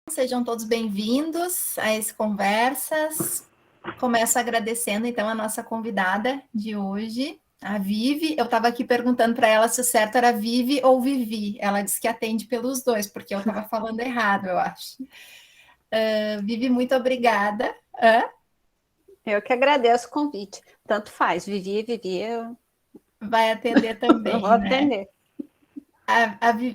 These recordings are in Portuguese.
Sejam todos bem-vindos a esse Conversas. Começo agradecendo, então, a nossa convidada de hoje, a Vivi. Eu estava aqui perguntando para ela se o certo era Vivi ou Vivi. Ela disse que atende pelos dois, porque eu estava falando errado, eu acho. Vivi, muito obrigada. Eu que agradeço o convite. Tanto faz, Vivi, Vai atender eu vou também, né? atender.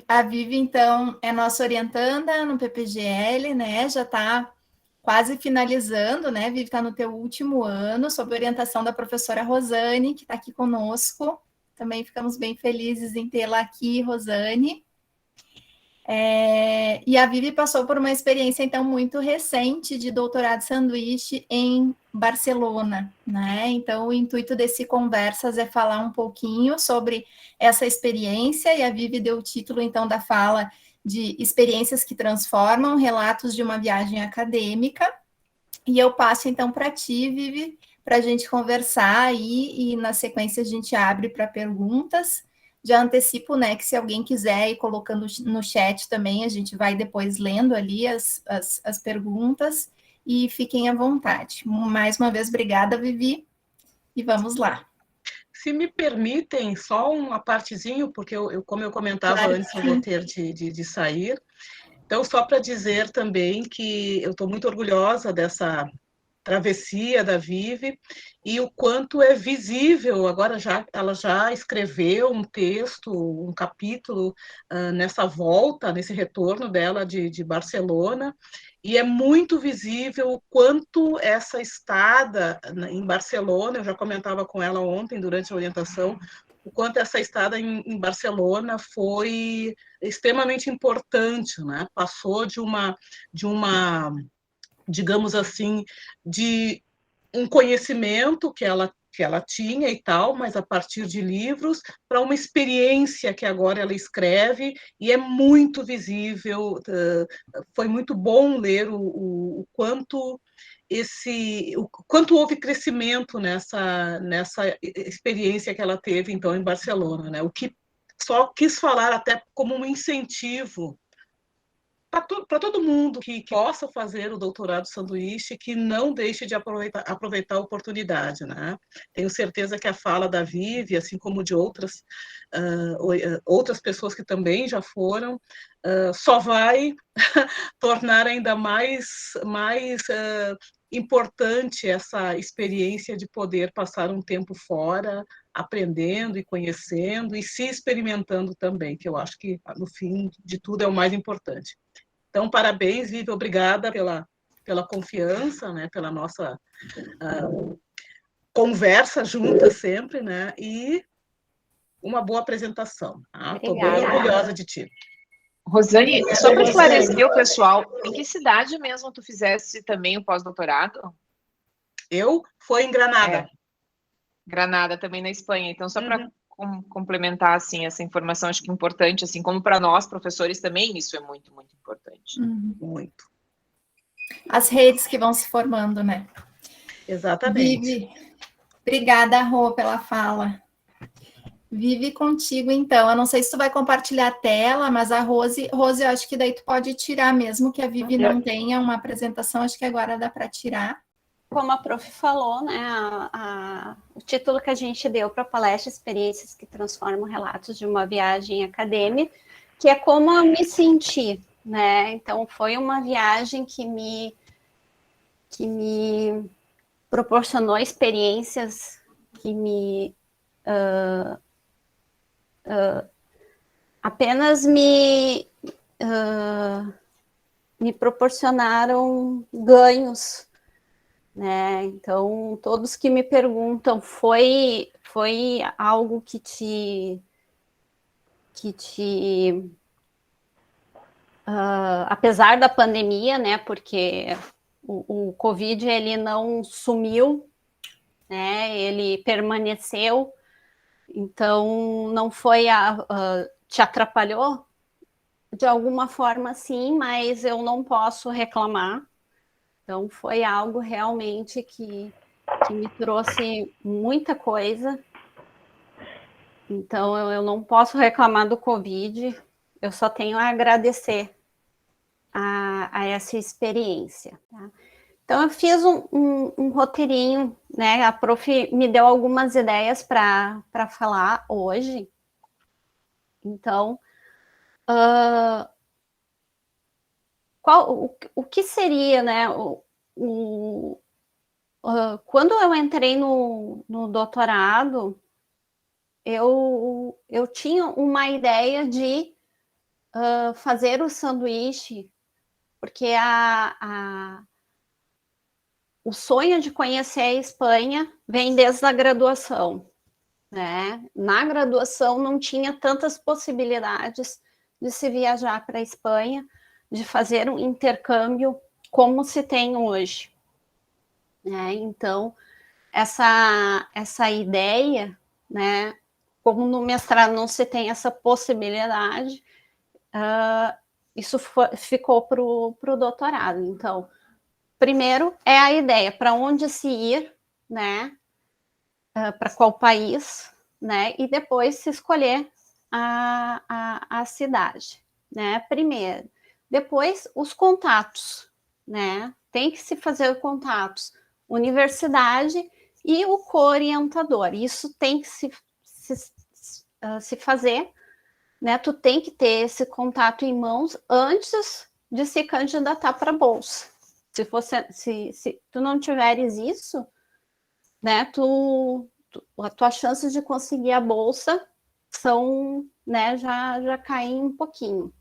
A Vivi, então, é nossa orientanda no PPGL, né? Já está quase finalizando, né? Vivi está no teu último ano, sob orientação da professora Rosane, que está aqui conosco. Também ficamos bem felizes em tê-la aqui, Rosane. E a Vivi passou por uma experiência, então, muito recente de doutorado sanduíche em Barcelona, né? Então, o intuito desse Conversas é falar um pouquinho sobre essa experiência, e a Vivi deu o título, então, da fala de Experiências que Transformam, Relatos de uma Viagem Acadêmica. E eu passo, então, para ti, Vivi, para a gente conversar aí, e na sequência a gente abre para perguntas. Já antecipo, né, que se alguém quiser ir colocando no chat também, a gente vai depois lendo ali as perguntas, e fiquem à vontade. Mais uma vez, obrigada, Vivi, e vamos lá. Se me permitem, só uma partezinho, porque como eu comentava Claro antes, que eu vou sim. ter de sair. Então, só para dizer também que eu estou muito orgulhosa dessa travessia da Vive e o quanto é visível. Agora ela já escreveu um texto, um capítulo nessa volta, nesse retorno dela de Barcelona, e é muito visível o quanto essa estada em Barcelona, eu já comentava com ela ontem durante a orientação, o quanto essa estada em Barcelona foi extremamente importante, né? Passou de uma digamos assim, de um conhecimento que ela tinha e tal, mas a partir de livros, para uma experiência que agora ela escreve, e é muito visível. Foi muito bom ler o quanto o quanto houve crescimento nessa experiência que ela teve, então, em Barcelona, né? O que só quis falar até como um incentivo para todo mundo que possa fazer o doutorado sanduíche, que não deixe de aproveitar a oportunidade, né? Tenho certeza que a fala da Vivi, assim como de outras pessoas que também já foram, só vai tornar ainda mais importante essa experiência de poder passar um tempo fora, aprendendo e conhecendo e se experimentando também, que eu acho que, no fim de tudo, é o mais importante. Então, parabéns, Vivi, obrigada pela confiança, né, pela nossa conversa junta sempre, né, e uma boa apresentação. Estou bem orgulhosa de ti. Rosane, só para esclarecer o pessoal, em que cidade mesmo tu fizesse também o pós-doutorado? Foi em Granada. Granada, também na Espanha. Então, só para complementar assim essa informação, acho que é importante, assim como para nós professores também, isso é muito, muito importante. Muito. As redes que vão se formando, né? Exatamente. Vivi, obrigada, Rô, pela fala. Vive contigo, então. Eu não sei se tu vai compartilhar a tela, mas a Rose, eu acho que daí tu pode tirar, mesmo que a Vivi não tenha uma apresentação, acho que agora dá para tirar. Como a prof falou, né, o título que a gente deu para a palestra Experiências que Transformam Relatos de uma Viagem Acadêmica, que é como eu me senti, né? Então, foi uma viagem que me proporcionou experiências que apenas me proporcionaram ganhos, né? Então, todos que me perguntam, foi algo que te apesar da pandemia, né? Porque o Covid, ele não sumiu, né? Ele permaneceu. Então, não foi te atrapalhou? De alguma forma, sim, mas eu não posso reclamar. Então, foi algo realmente que me trouxe muita coisa. Então, eu não posso reclamar do Covid, eu só tenho a agradecer a essa experiência. Tá? Então, eu fiz um roteirinho, né? A prof me deu algumas ideias para falar hoje. Então, o que seria, né? Quando eu entrei no doutorado, eu tinha uma ideia de fazer o sanduíche, porque o sonho de conhecer a Espanha vem desde a graduação, né? Na graduação não tinha tantas possibilidades de se viajar para a Espanha, de fazer um intercâmbio como se tem hoje, né? Então, essa ideia, né? Como no mestrado não se tem essa possibilidade, isso ficou para o doutorado. Então, primeiro é a ideia, para onde se ir, né? Para qual país, né? E depois se escolher a cidade, né? Primeiro. Depois, os contatos, né? Tem que se fazer contatos. Universidade e o co-orientador. Isso tem que se fazer, né? Tu tem que ter esse contato em mãos antes de se candidatar para a bolsa. Se tu não tiveres isso, né? As tuas chances de conseguir a bolsa são, né? Já caem um pouquinho.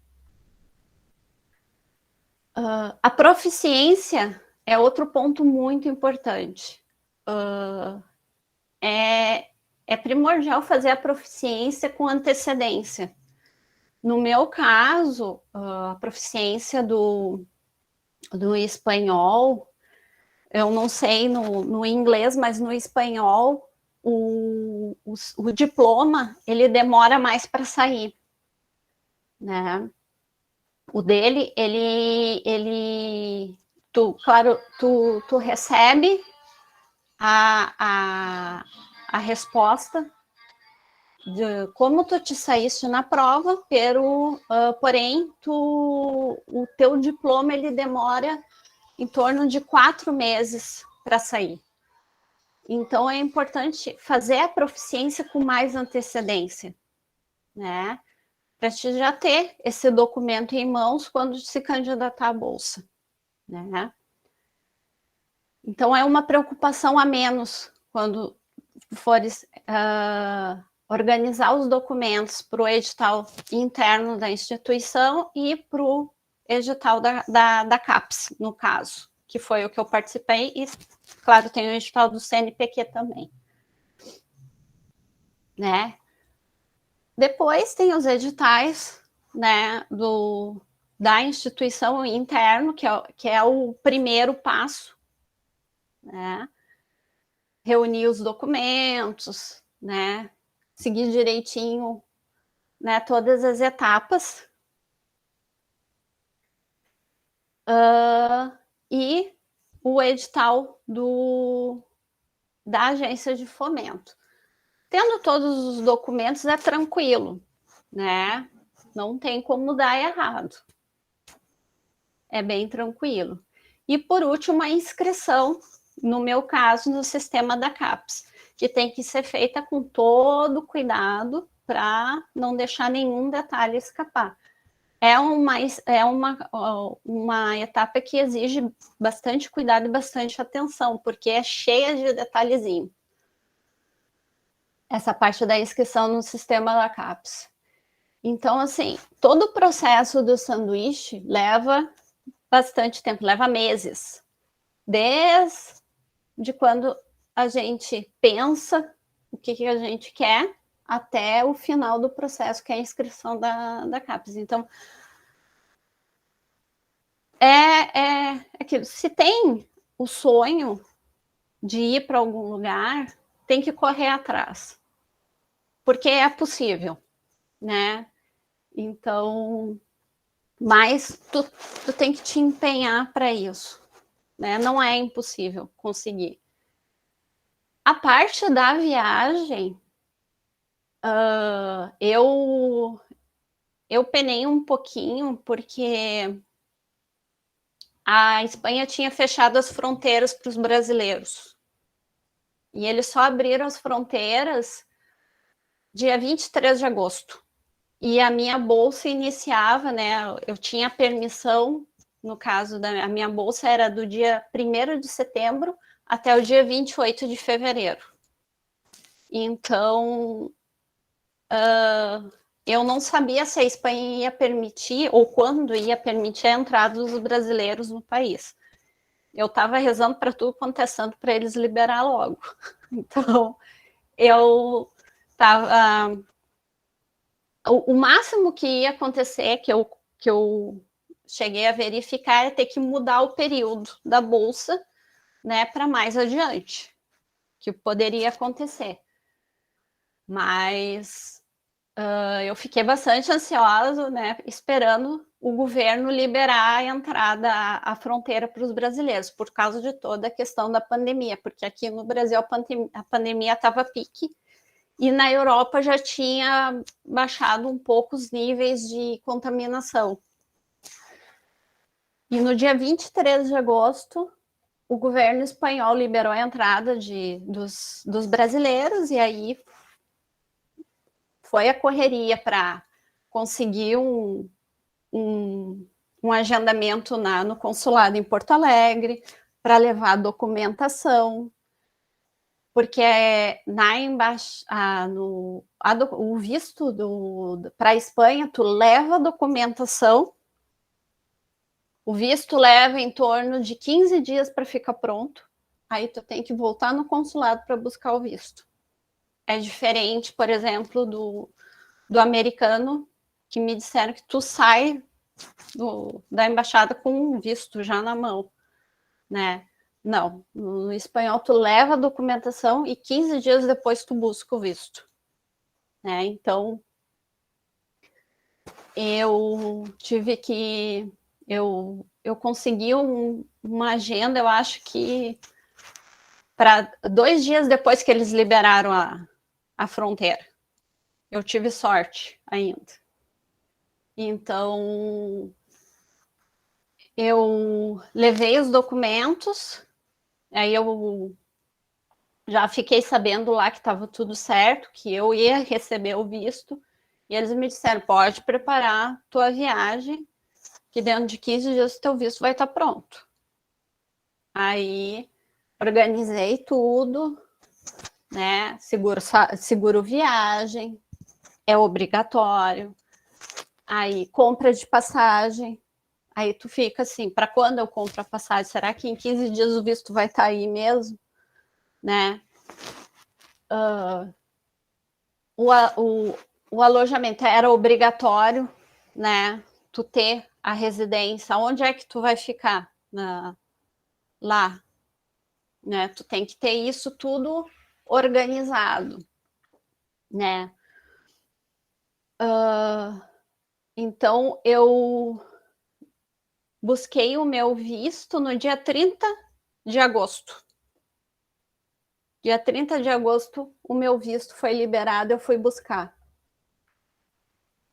A proficiência é outro ponto muito importante. É primordial fazer a proficiência com antecedência. No meu caso, a proficiência do espanhol, eu não sei no inglês, mas no espanhol, o diploma, ele demora mais para sair, né? O dele, tu recebe a resposta de como tu te saíste na prova, porém, o teu diploma, ele demora em torno de 4 meses para sair. Então, é importante fazer a proficiência com mais antecedência, né? Para te já ter esse documento em mãos quando se candidatar à bolsa, né? Então, é uma preocupação a menos quando fores organizar os documentos para o edital interno da instituição e para o edital da CAPES, no caso, que foi o que eu participei, e, claro, tem o edital do CNPq também, né? Depois tem os editais, né, da instituição interno, que é o primeiro passo, né? Reunir os documentos, né? Seguir direitinho, né, todas as etapas. E o edital da agência de fomento. Tendo todos os documentos, é tranquilo, né? Não tem como dar errado. É bem tranquilo. E, por último, a inscrição, no meu caso, no sistema da CAPES, que tem que ser feita com todo cuidado para não deixar nenhum detalhe escapar. É uma etapa que exige bastante cuidado e bastante atenção, porque é cheia de detalhezinho. Essa parte da inscrição no sistema da CAPES. Então, assim, todo o processo do sanduíche leva bastante tempo, leva meses. Desde quando a gente pensa o que a gente quer até o final do processo, que é a inscrição da CAPES. Então, é aquilo. Se tem o sonho de ir para algum lugar, tem que correr atrás. Porque é possível, né? Então, mas tu tem que te empenhar para isso, né? Não é impossível conseguir. A parte da viagem, eu penei um pouquinho, porque a Espanha tinha fechado as fronteiras para os brasileiros. E eles só abriram as fronteiras dia 23 de agosto. E a minha bolsa iniciava, né? Eu tinha permissão, no caso da minha bolsa, era do dia 1º de setembro até o dia 28 de fevereiro. Então, eu não sabia se a Espanha ia permitir, ou quando ia permitir a entrada dos brasileiros no país. Eu estava rezando para tudo quanto é santo para eles liberar logo. Então, eu estava... O máximo que ia acontecer, que eu cheguei a verificar, é ter que mudar o período da bolsa, né, para mais adiante, que poderia acontecer. Mas eu fiquei bastante ansiosa, né, esperando o governo liberar a entrada à fronteira para os brasileiros, por causa de toda a questão da pandemia, porque aqui no Brasil a pandemia estava pique, e na Europa já tinha baixado um pouco os níveis de contaminação. E no dia 23 de agosto, o governo espanhol liberou a entrada dos brasileiros, e aí foi a correria para conseguir um agendamento no consulado em Porto Alegre, para levar a documentação, porque o visto para a Espanha, tu leva a documentação, o visto leva em torno de 15 dias para ficar pronto, aí tu tem que voltar no consulado para buscar o visto. É diferente, por exemplo, do americano, que me disseram que tu sai da embaixada com um visto já na mão, né? Não, no espanhol tu leva a documentação e 15 dias depois tu busca o visto, né? Então, eu consegui uma agenda, eu acho que para 2 dias depois que eles liberaram a fronteira. Eu tive sorte ainda. Então, eu levei os documentos, aí eu já fiquei sabendo lá que estava tudo certo, que eu ia receber o visto, e eles me disseram, pode preparar tua viagem, que dentro de 15 dias o teu visto vai estar pronto. Aí, organizei tudo, né, seguro viagem, é obrigatório, aí compra de passagem, aí tu fica assim, para quando eu compro a passagem? Será que em 15 dias o visto vai estar aí mesmo? Né? O alojamento era obrigatório, né? Tu ter a residência, onde é que tu vai ficar? Lá, né? Tu tem que ter isso tudo organizado, né? Então, eu busquei o meu visto no dia 30 de agosto. Dia 30 de agosto, o meu visto foi liberado, eu fui buscar.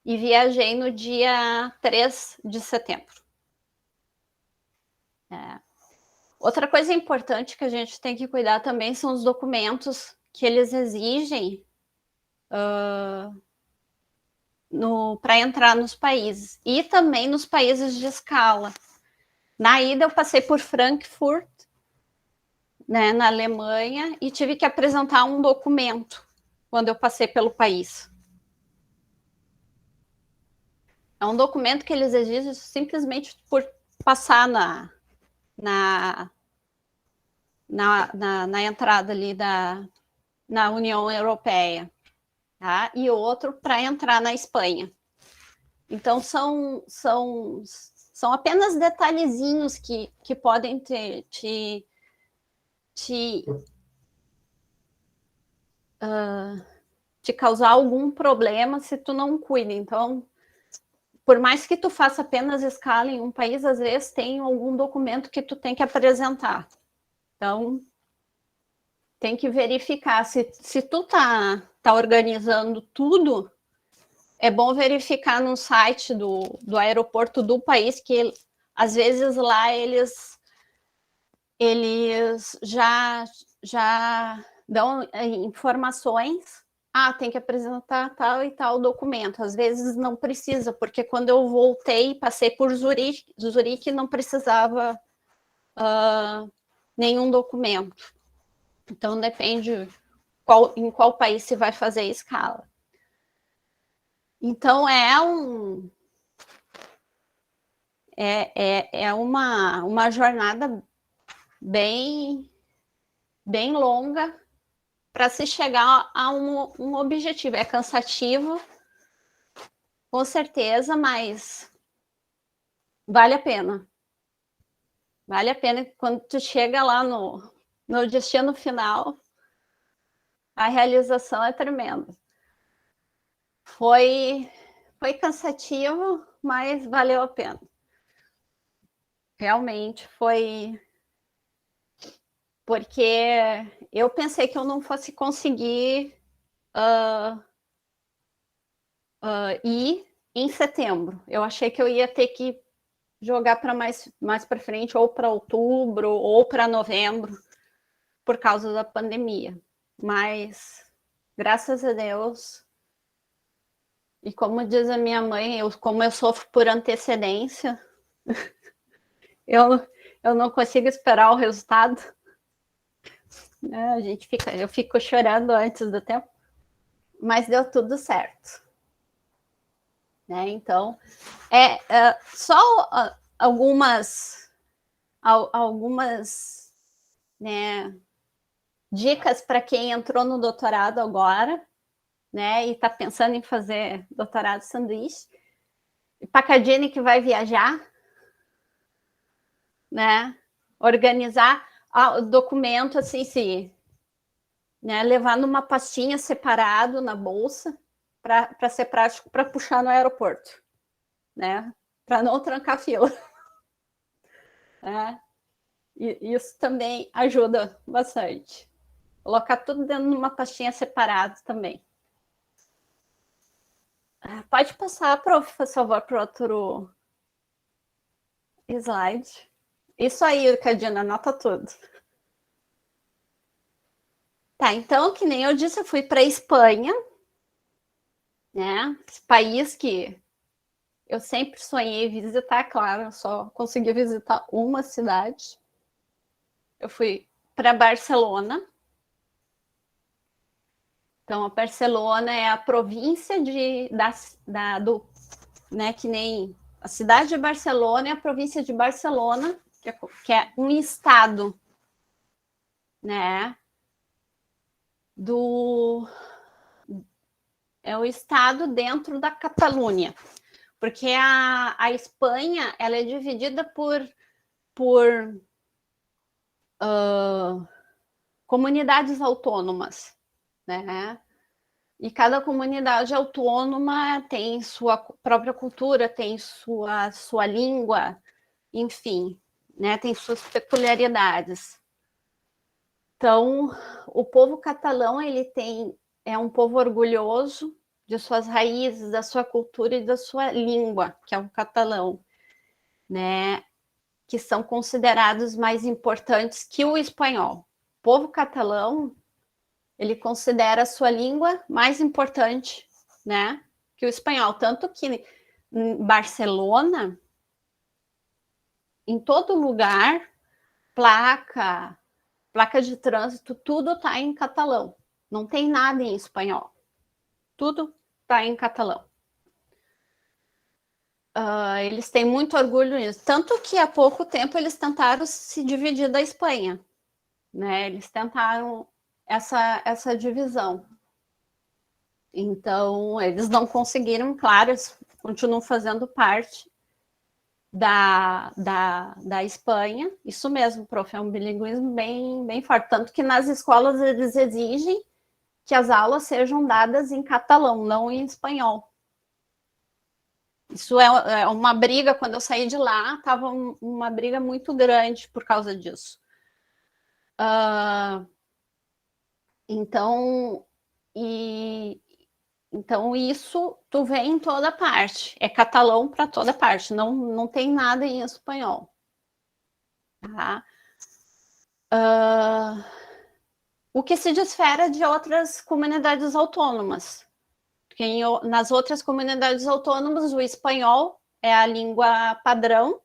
E viajei no dia 3 de setembro. Outra coisa importante que a gente tem que cuidar também são os documentos que eles exigem para entrar nos países. E também nos países de escala. Na ida, eu passei por Frankfurt, né, na Alemanha, e tive que apresentar um documento quando eu passei pelo país. É um documento que eles exigem simplesmente por passar na entrada ali na União Europeia, tá? E outro para entrar na Espanha. Então, são apenas detalhezinhos que podem te causar algum problema se tu não cuida. Então, por mais que tu faça apenas escala em um país, às vezes tem algum documento que tu tem que apresentar. Então, tem que verificar. Se tu tá organizando tudo, é bom verificar no site do aeroporto do país que às vezes lá eles já dão informações, tem que apresentar tal e tal documento. Às vezes não precisa, porque quando eu voltei, passei por Zurique não precisava nenhum documento. Então depende em qual país se vai fazer a escala. Então é uma jornada bem longa para se chegar a um objetivo. É cansativo, com certeza, mas vale a pena. Vale a pena quando tu chega lá no destino final, a realização é tremenda. Foi cansativo, mas valeu a pena. Realmente foi, porque eu pensei que eu não fosse conseguir ir em setembro. Eu achei que eu ia ter que jogar para mais para frente, ou para outubro, ou para novembro, por causa da pandemia. Mas, graças a Deus, e como diz a minha mãe, como eu sofro por antecedência, eu não consigo esperar o resultado. Eu fico chorando antes do tempo, mas deu tudo certo. Né? Então, só algumas né, dicas para quem entrou no doutorado agora, né, e está pensando em fazer doutorado sanduíche. Pacadini que vai viajar, né, organizar o documento assim, né, levar numa pastinha separado na bolsa para ser prático para puxar no aeroporto, né, para não trancar fila. E isso também ajuda bastante. Colocar tudo dentro de uma pastinha separada também. Pode passar, prof, por favor, para outro slide. Isso aí, Cadina, anota tudo. Tá, então, que nem eu disse, eu fui para a Espanha, né? Esse país que eu sempre sonhei visitar, claro, eu só consegui visitar uma cidade. Eu fui para Barcelona. Então, a Barcelona é a província né, que nem a cidade de Barcelona é a província de Barcelona, que é um estado, né, é o estado dentro da Catalunha, porque a Espanha ela é dividida por comunidades autônomas, né? E cada comunidade autônoma tem sua própria cultura, tem sua língua, enfim, né? Tem suas peculiaridades. Então, o povo catalão é um povo orgulhoso de suas raízes, da sua cultura e da sua língua, que é o catalão, né? Que são considerados mais importantes que o espanhol. O povo catalão, ele considera a sua língua mais importante, né, que o espanhol. Tanto que em Barcelona, em todo lugar, placa de trânsito, tudo está em catalão. Não tem nada em espanhol. Tudo está em catalão. Eles têm muito orgulho nisso. Tanto que há pouco tempo eles tentaram se dividir da Espanha, né? Eles tentaram essa divisão. Então, eles não conseguiram, claro, eles continuam fazendo parte da Espanha. Isso mesmo, prof, é um bilinguismo bem forte. Tanto que nas escolas eles exigem que as aulas sejam dadas em catalão, não em espanhol. Isso é uma briga, quando eu saí de lá, estava uma briga muito grande por causa disso. Então, Então, isso tu vê em toda parte. É catalão para toda parte. Não tem nada em espanhol. Tá? O que se difere de outras comunidades autônomas. Porque nas outras comunidades autônomas, o espanhol é a língua padrão,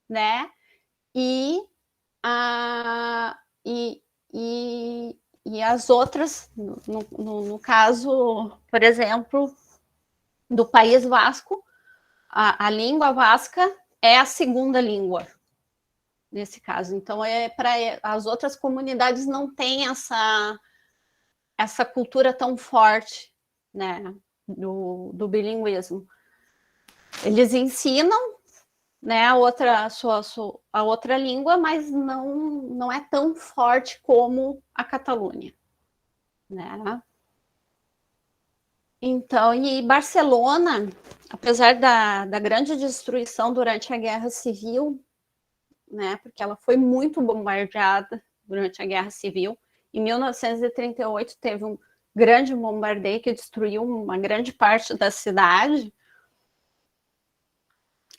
né? E, a, e as outras, no caso, por exemplo, do País Vasco, a língua vasca é a segunda língua, nesse caso. Então, para as outras comunidades não têm essa cultura tão forte, né, do bilinguismo. Eles ensinam, né, a outra língua, mas não é tão forte como a Catalunha, né? Então, e Barcelona, apesar da grande destruição durante a Guerra Civil, né, porque ela foi muito bombardeada durante a Guerra Civil, em 1938 teve um grande bombardeio que destruiu uma grande parte da cidade.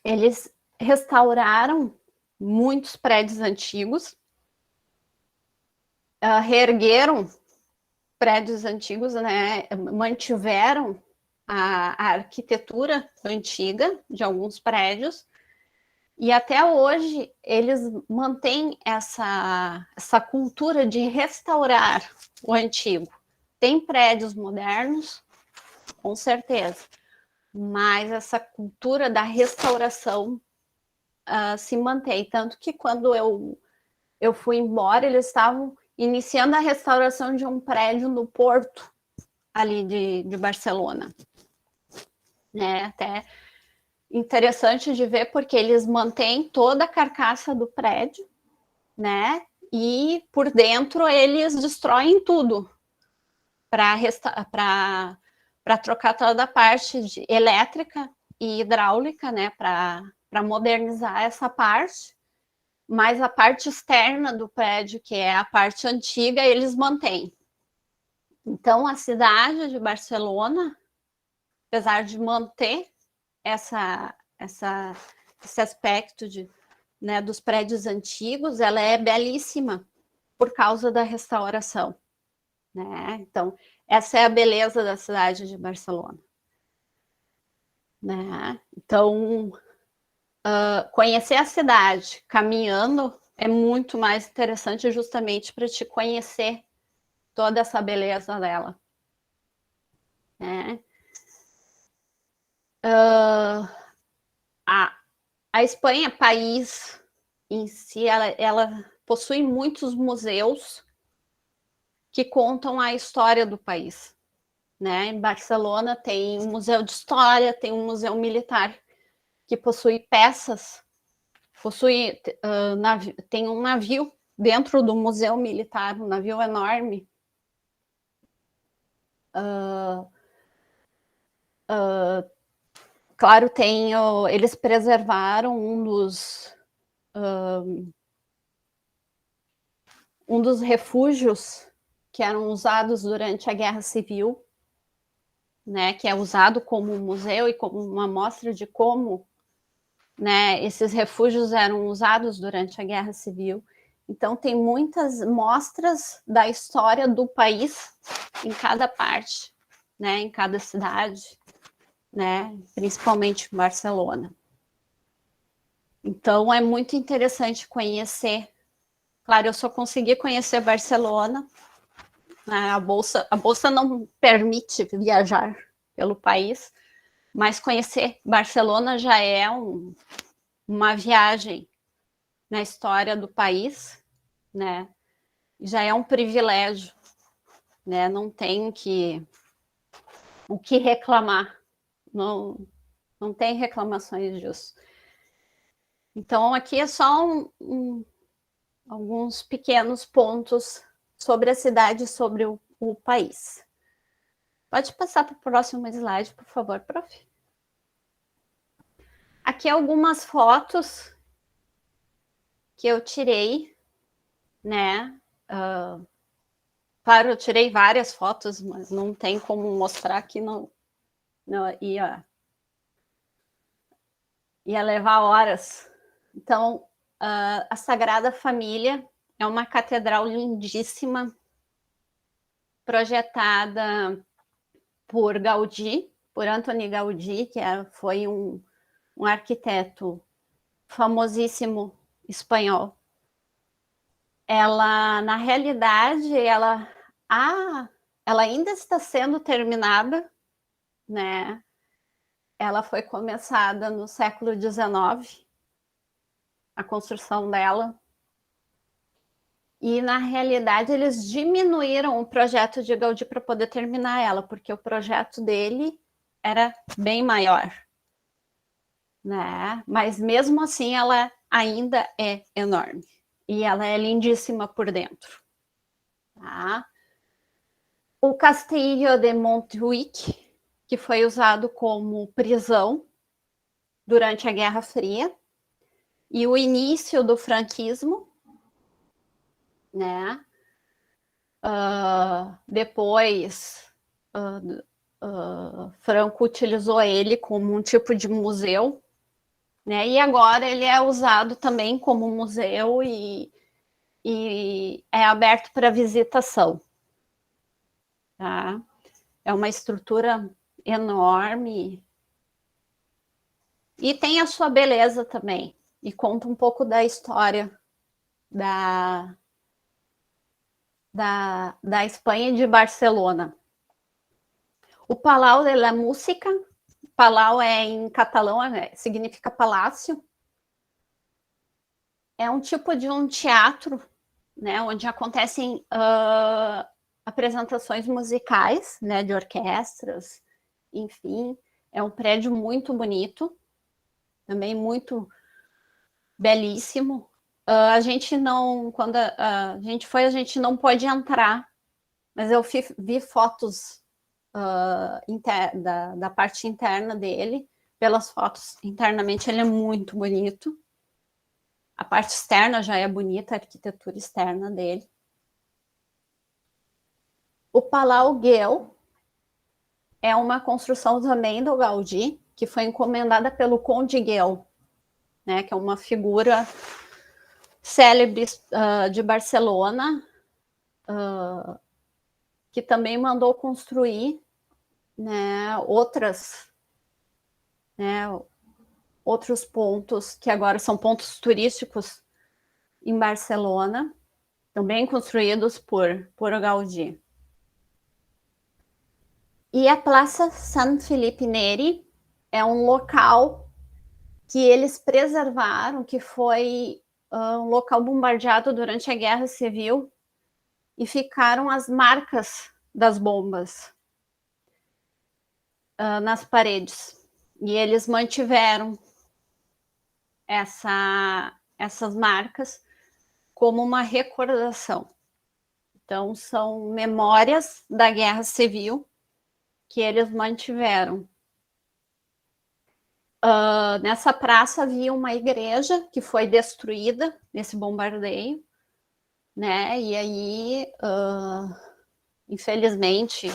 Eles restauraram muitos prédios antigos, reergueram prédios antigos, né, mantiveram a arquitetura antiga de alguns prédios, e até hoje eles mantêm essa cultura de restaurar o antigo. Tem prédios modernos, com certeza, mas essa cultura da restauração se mantém. Tanto que quando eu fui embora, eles estavam iniciando a restauração de um prédio no porto ali de Barcelona. Né? Até interessante de ver, porque eles mantêm toda a carcaça do prédio, né? E por dentro eles destroem tudo para trocar toda a parte elétrica e hidráulica, né? Para modernizar essa parte. Mas a parte externa do prédio, que é a parte antiga, eles mantêm. Então, a cidade de Barcelona, apesar de manter esse aspecto né, dos prédios antigos, ela é belíssima por causa da restauração. Né? Então, essa é a beleza da cidade de Barcelona. Né? Então, conhecer a cidade caminhando é muito mais interessante, justamente para te conhecer toda essa beleza dela. Né? A Espanha, país em si, ela possui muitos museus que contam a história do país. Né? Em Barcelona tem um museu de história, tem um museu militar que possui peças, tem um navio dentro do museu militar, um navio enorme. Claro, eles preservaram um dos refúgios que eram usados durante a Guerra Civil, né, que é usado como museu e como uma mostra de como, né, esses refúgios eram usados durante a Guerra Civil. Então, tem muitas mostras da história do país em cada parte, né, em cada cidade, né, principalmente em Barcelona. Então, é muito interessante conhecer. Claro, eu só consegui conhecer Barcelona. Né, a bolsa não permite viajar pelo país, mas conhecer Barcelona já é uma viagem na história do país, né? Já é um privilégio, né? Não tem o que reclamar, não tem reclamações disso. Então, aqui é só alguns pequenos pontos sobre a cidade, sobre o país. Pode passar para o próximo slide, por favor, prof. Aqui algumas fotos que eu tirei, né, Claro, eu tirei várias fotos, mas não tem como mostrar aqui, não ia levar horas. Então, a Sagrada Família é uma catedral lindíssima, projetada por Gaudí, por Antoni Gaudí, que foi um arquiteto famosíssimo espanhol. Ela, na realidade, ela ainda está sendo terminada, né? Ela foi começada no século XIX, a construção dela. E, na realidade, eles diminuíram o projeto de Gaudí para poder terminar ela, porque o projeto dele era bem maior, né? Mas, mesmo assim, ela ainda é enorme. E ela é lindíssima por dentro. Tá? O Castillo de Montjuïc, que foi usado como prisão durante a Guerra Fria, e o início do franquismo, né? Depois, Franco utilizou ele como um tipo de museu, né? E agora ele é usado também como museu e é aberto para visitação. Tá? É uma estrutura enorme e tem a sua beleza também, e conta um pouco da história da Espanha e de Barcelona. O Palau de la Música, Palau em catalão significa palácio, é um tipo de um teatro, né, onde acontecem apresentações musicais, né, de orquestras, enfim, é um prédio muito bonito, também muito belíssimo. A gente não, quando a gente foi, a gente não pôde entrar, mas eu vi fotos da parte interna dele. Pelas fotos internamente ele é muito bonito. A parte externa já é bonita, a arquitetura externa dele. O Palau Güell é uma construção também do Gaudí, que foi encomendada pelo Conde Güell, né, que é uma figura célebre de Barcelona, que também mandou construir, né, outros pontos que agora são pontos turísticos em Barcelona, também construídos por Gaudí. E a Praça Sant Felipe Neri é um local que eles preservaram, que foi um local bombardeado durante a Guerra Civil, e ficaram as marcas das bombas nas paredes. E eles mantiveram essas marcas como uma recordação. Então, são memórias da Guerra Civil que eles mantiveram. Nessa praça havia uma igreja que foi destruída nesse bombardeio, né? E aí, infelizmente,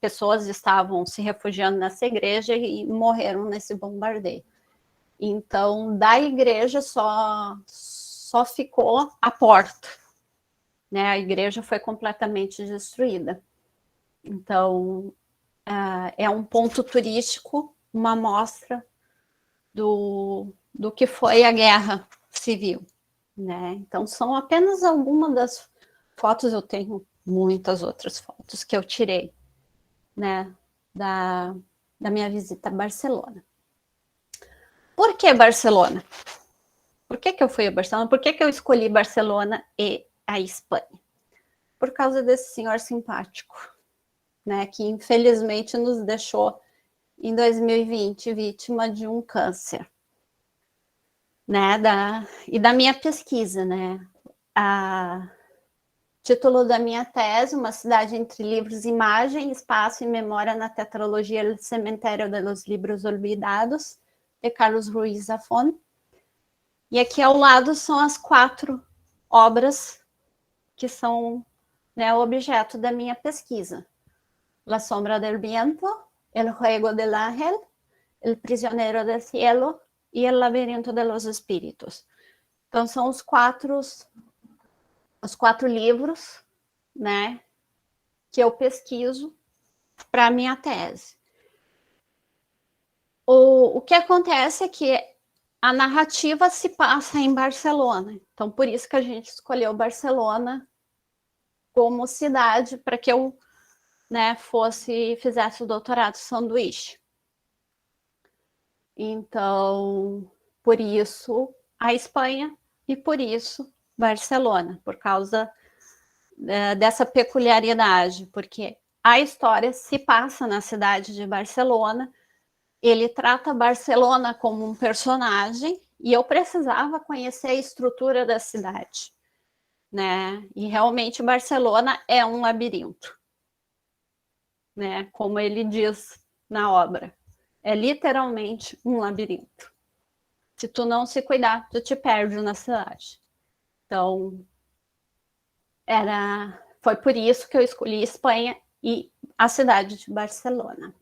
pessoas estavam se refugiando nessa igreja e morreram nesse bombardeio. Então, da igreja só ficou a porta, né? A igreja foi completamente destruída. Então, é um ponto turístico, uma amostra do que foi a Guerra Civil, né? Então, são apenas algumas das fotos, eu tenho muitas outras fotos que eu tirei, né, da minha visita a Barcelona. Por que Barcelona? Por que eu fui a Barcelona? Por que eu escolhi Barcelona e a Espanha? Por causa desse senhor simpático, né, que infelizmente nos deixou em 2020 vítima de um câncer, né, e da minha pesquisa, né, título da minha tese, Uma cidade entre livros, imagem, espaço e memória na tetralogia El Cemitério de los Libros Olvidados, de Carlos Ruiz Zafón. E aqui ao lado são as 4 obras que são né, o objeto da minha pesquisa. La sombra del viento, el juego del ángel, el prisionero del cielo e el laberinto de los espíritos. Então, são os quatro livros, né, que eu pesquiso para a minha tese. O que acontece é que a narrativa se passa em Barcelona. Então, por isso que a gente escolheu Barcelona como cidade para que eu, né, fizesse o doutorado sanduíche. Então, por isso a Espanha e por isso Barcelona, por causa dessa peculiaridade, porque a história se passa na cidade de Barcelona, ele trata Barcelona como um personagem e eu precisava conhecer a estrutura da cidade, né? E realmente Barcelona é um labirinto, né? Como ele diz na obra, é literalmente um labirinto. Se tu não se cuidar, tu te perde na cidade. Então, foi por isso que eu escolhi Espanha e a cidade de Barcelona.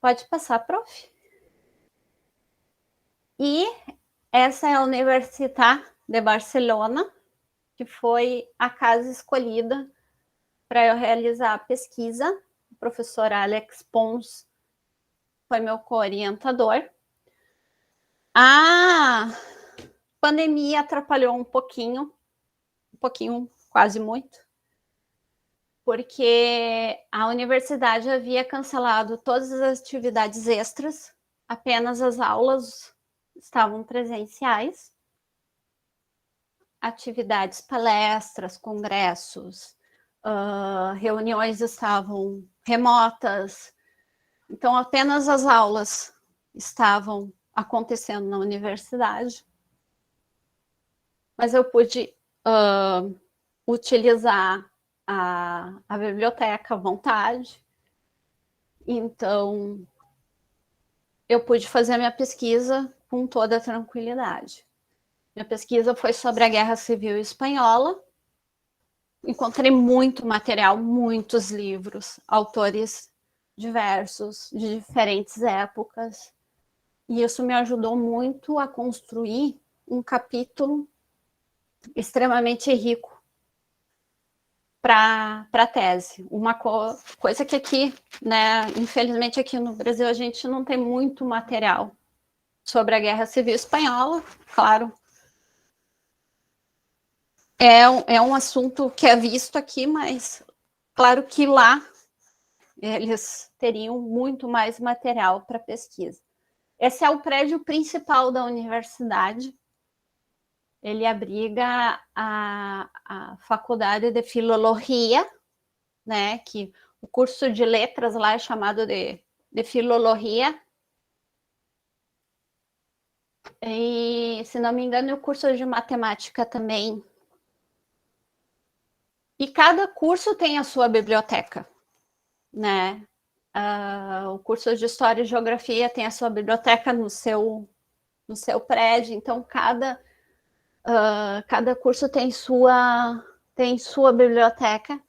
Pode passar, prof. E essa é a Universitat de Barcelona, que foi a casa escolhida para eu realizar a pesquisa. O professor Alex Pons foi meu co-orientador. A pandemia atrapalhou um pouquinho, quase muito, porque a universidade havia cancelado todas as atividades extras, apenas as aulas estavam presenciais, atividades, palestras, congressos, reuniões estavam remotas, então apenas as aulas estavam acontecendo na universidade, mas eu pude utilizar a biblioteca à vontade, então eu pude fazer a minha pesquisa com toda a tranquilidade. Minha pesquisa foi sobre a Guerra Civil Espanhola, encontrei muito material, muitos livros, autores diversos, de diferentes épocas, e isso me ajudou muito a construir um capítulo extremamente rico para a tese. Uma coisa que aqui, né, infelizmente aqui no Brasil, a gente não tem muito material sobre a Guerra Civil Espanhola, claro. É um assunto que é visto aqui, mas claro que lá eles teriam muito mais material para pesquisa. Esse é o prédio principal da universidade. Ele abriga a Faculdade de Filologia, né, que o curso de letras lá é chamado de Filologia. E, se não me engano, o curso de matemática também. E cada curso tem a sua biblioteca, né? O curso de História e Geografia tem a sua biblioteca no seu prédio, então cada curso tem sua biblioteca,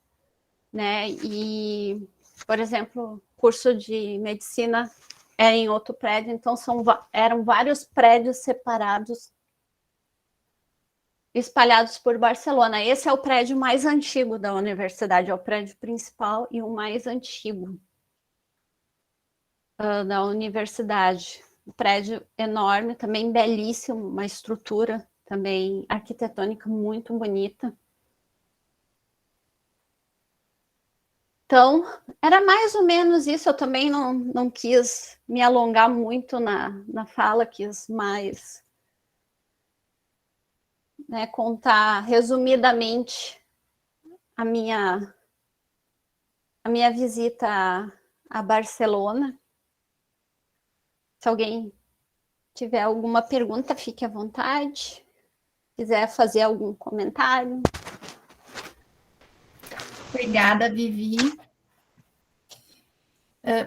né? E, por exemplo, curso de medicina é em outro prédio, então eram vários prédios separados, espalhados por Barcelona. Esse é o prédio mais antigo da universidade, é o prédio principal e o mais antigo da universidade. Um prédio enorme, também belíssimo, uma estrutura também arquitetônica muito bonita. Então, era mais ou menos isso. Eu também não quis me alongar muito na fala, quis mais, né, contar resumidamente a minha visita a Barcelona. Se alguém tiver alguma pergunta, fique à vontade. Quiser fazer algum comentário. Obrigada, Vivi.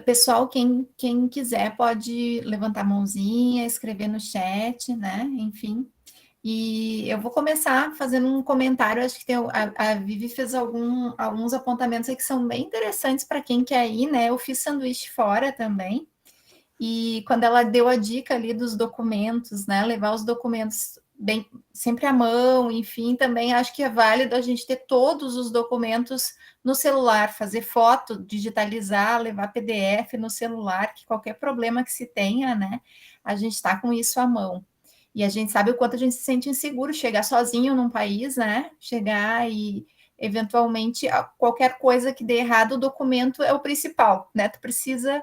Pessoal, quem quiser pode levantar a mãozinha, escrever no chat, né? Enfim. E eu vou começar fazendo um comentário, acho que a Vivi fez alguns apontamentos aí que são bem interessantes para quem quer ir, né? Eu fiz sanduíche fora também, e quando ela deu a dica ali dos documentos, né? Levar os documentos bem sempre à mão, enfim, também acho que é válido a gente ter todos os documentos no celular, fazer foto, digitalizar, levar PDF no celular, que qualquer problema que se tenha, né? A gente está com isso à mão. E a gente sabe o quanto a gente se sente inseguro chegar sozinho num país, né? Chegar e eventualmente qualquer coisa que dê errado, o documento é o principal, né? Tu precisa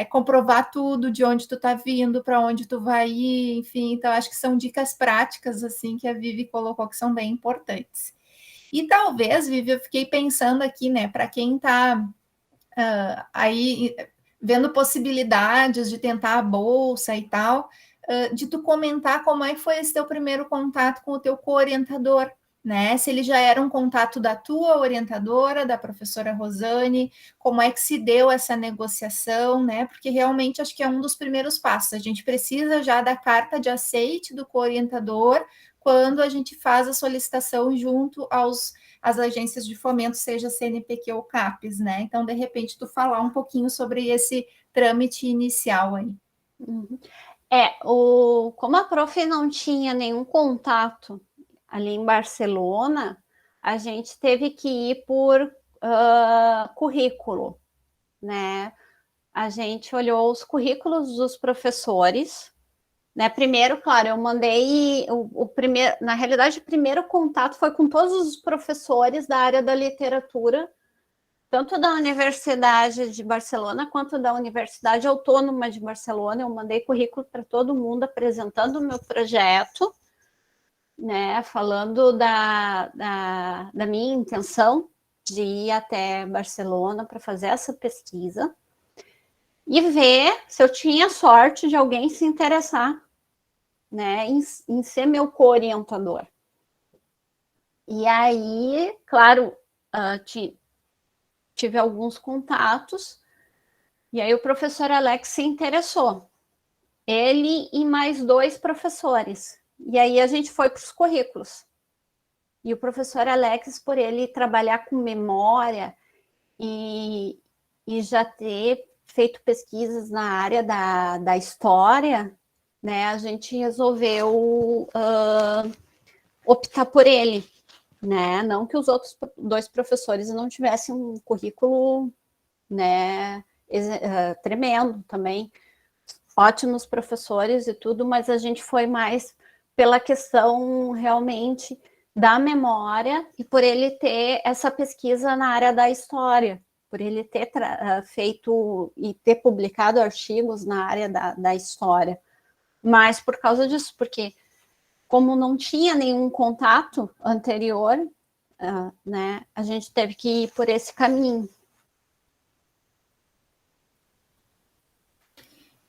comprovar tudo, de onde tu tá vindo, para onde tu vai ir, enfim. Então, acho que são dicas práticas, assim, que a Vivi colocou que são bem importantes. E talvez, Vivi, eu fiquei pensando aqui, né, para quem tá aí vendo possibilidades de tentar a bolsa e tal, de tu comentar como é que foi esse teu primeiro contato com o teu co-orientador, né? Se ele já era um contato da tua orientadora, da professora Rosane, como é que se deu essa negociação, né? Porque realmente acho que é um dos primeiros passos. A gente precisa já da carta de aceite do co-orientador quando a gente faz a solicitação junto às agências de fomento, seja CNPq ou CAPES, né? Então, de repente, tu falar um pouquinho sobre esse trâmite inicial aí. Como a prof não tinha nenhum contato ali em Barcelona, a gente teve que ir por currículo, né? A gente olhou os currículos dos professores, né? Primeiro, claro, eu mandei o primeiro, na realidade, o primeiro contato foi com todos os professores da área da literatura, tanto da Universidade de Barcelona quanto da Universidade Autônoma de Barcelona. Eu mandei currículo para todo mundo apresentando o meu projeto, né, falando da minha intenção de ir até Barcelona para fazer essa pesquisa e ver se eu tinha sorte de alguém se interessar, né, em ser meu co-orientador. E aí, claro, tive alguns contatos, e aí o professor Alex se interessou. Ele e mais 2 professores. E aí a gente foi para os currículos. E o professor Alex, por ele trabalhar com memória e já ter feito pesquisas na área da história, né, a gente resolveu optar por ele, né? Não que os outros 2 professores não tivessem um currículo, né, tremendo também, ótimos professores e tudo, mas a gente foi mais pela questão realmente da memória e por ele ter essa pesquisa na área da história, por ele ter feito e ter publicado artigos na área da história. Mas por causa disso, porque como não tinha nenhum contato anterior, né, a gente teve que ir por esse caminho.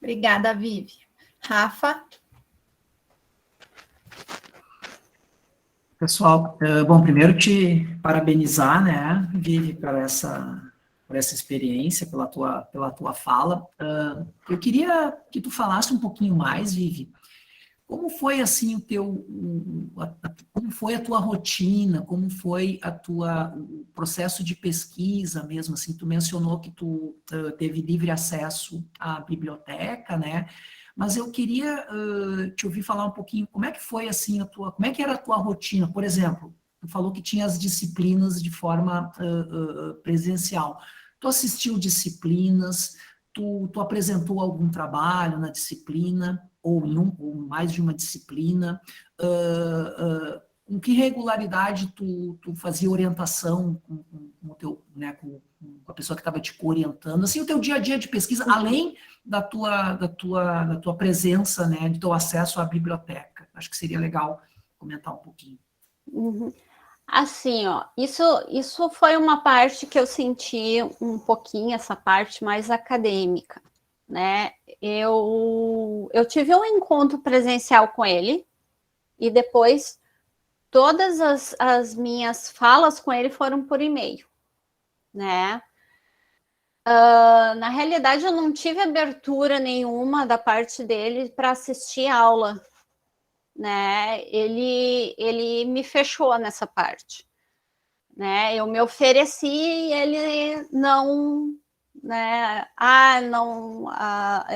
Obrigada, Vivi. Rafa? Pessoal, bom, primeiro te parabenizar, né, Vivi, por essa experiência, pela tua fala. Eu queria que tu falasse um pouquinho mais, Vivi, como foi, assim, como foi a tua rotina, como foi o processo de pesquisa mesmo, assim, tu mencionou que tu teve livre acesso à biblioteca, né, mas eu queria te ouvir falar um pouquinho, como é que foi, assim, como é que era a tua rotina? Por exemplo, tu falou que tinha as disciplinas de forma presencial. Tu assistiu disciplinas, tu apresentou algum trabalho na disciplina, ou mais de uma disciplina? Com que regularidade tu fazia orientação com o teu, né, com a pessoa que estava te orientando, assim, o teu dia a dia de pesquisa, além da tua presença, né, do teu acesso à biblioteca? Acho que seria legal comentar um pouquinho. Uhum. Assim, ó, isso foi uma parte que eu senti um pouquinho, essa parte mais acadêmica, né? Eu tive um encontro presencial com ele e depois todas as minhas falas com ele foram por e-mail, né? Na realidade, eu não tive abertura nenhuma da parte dele para assistir aula, né, ele me fechou nessa parte, né? Eu me ofereci e ele não, né?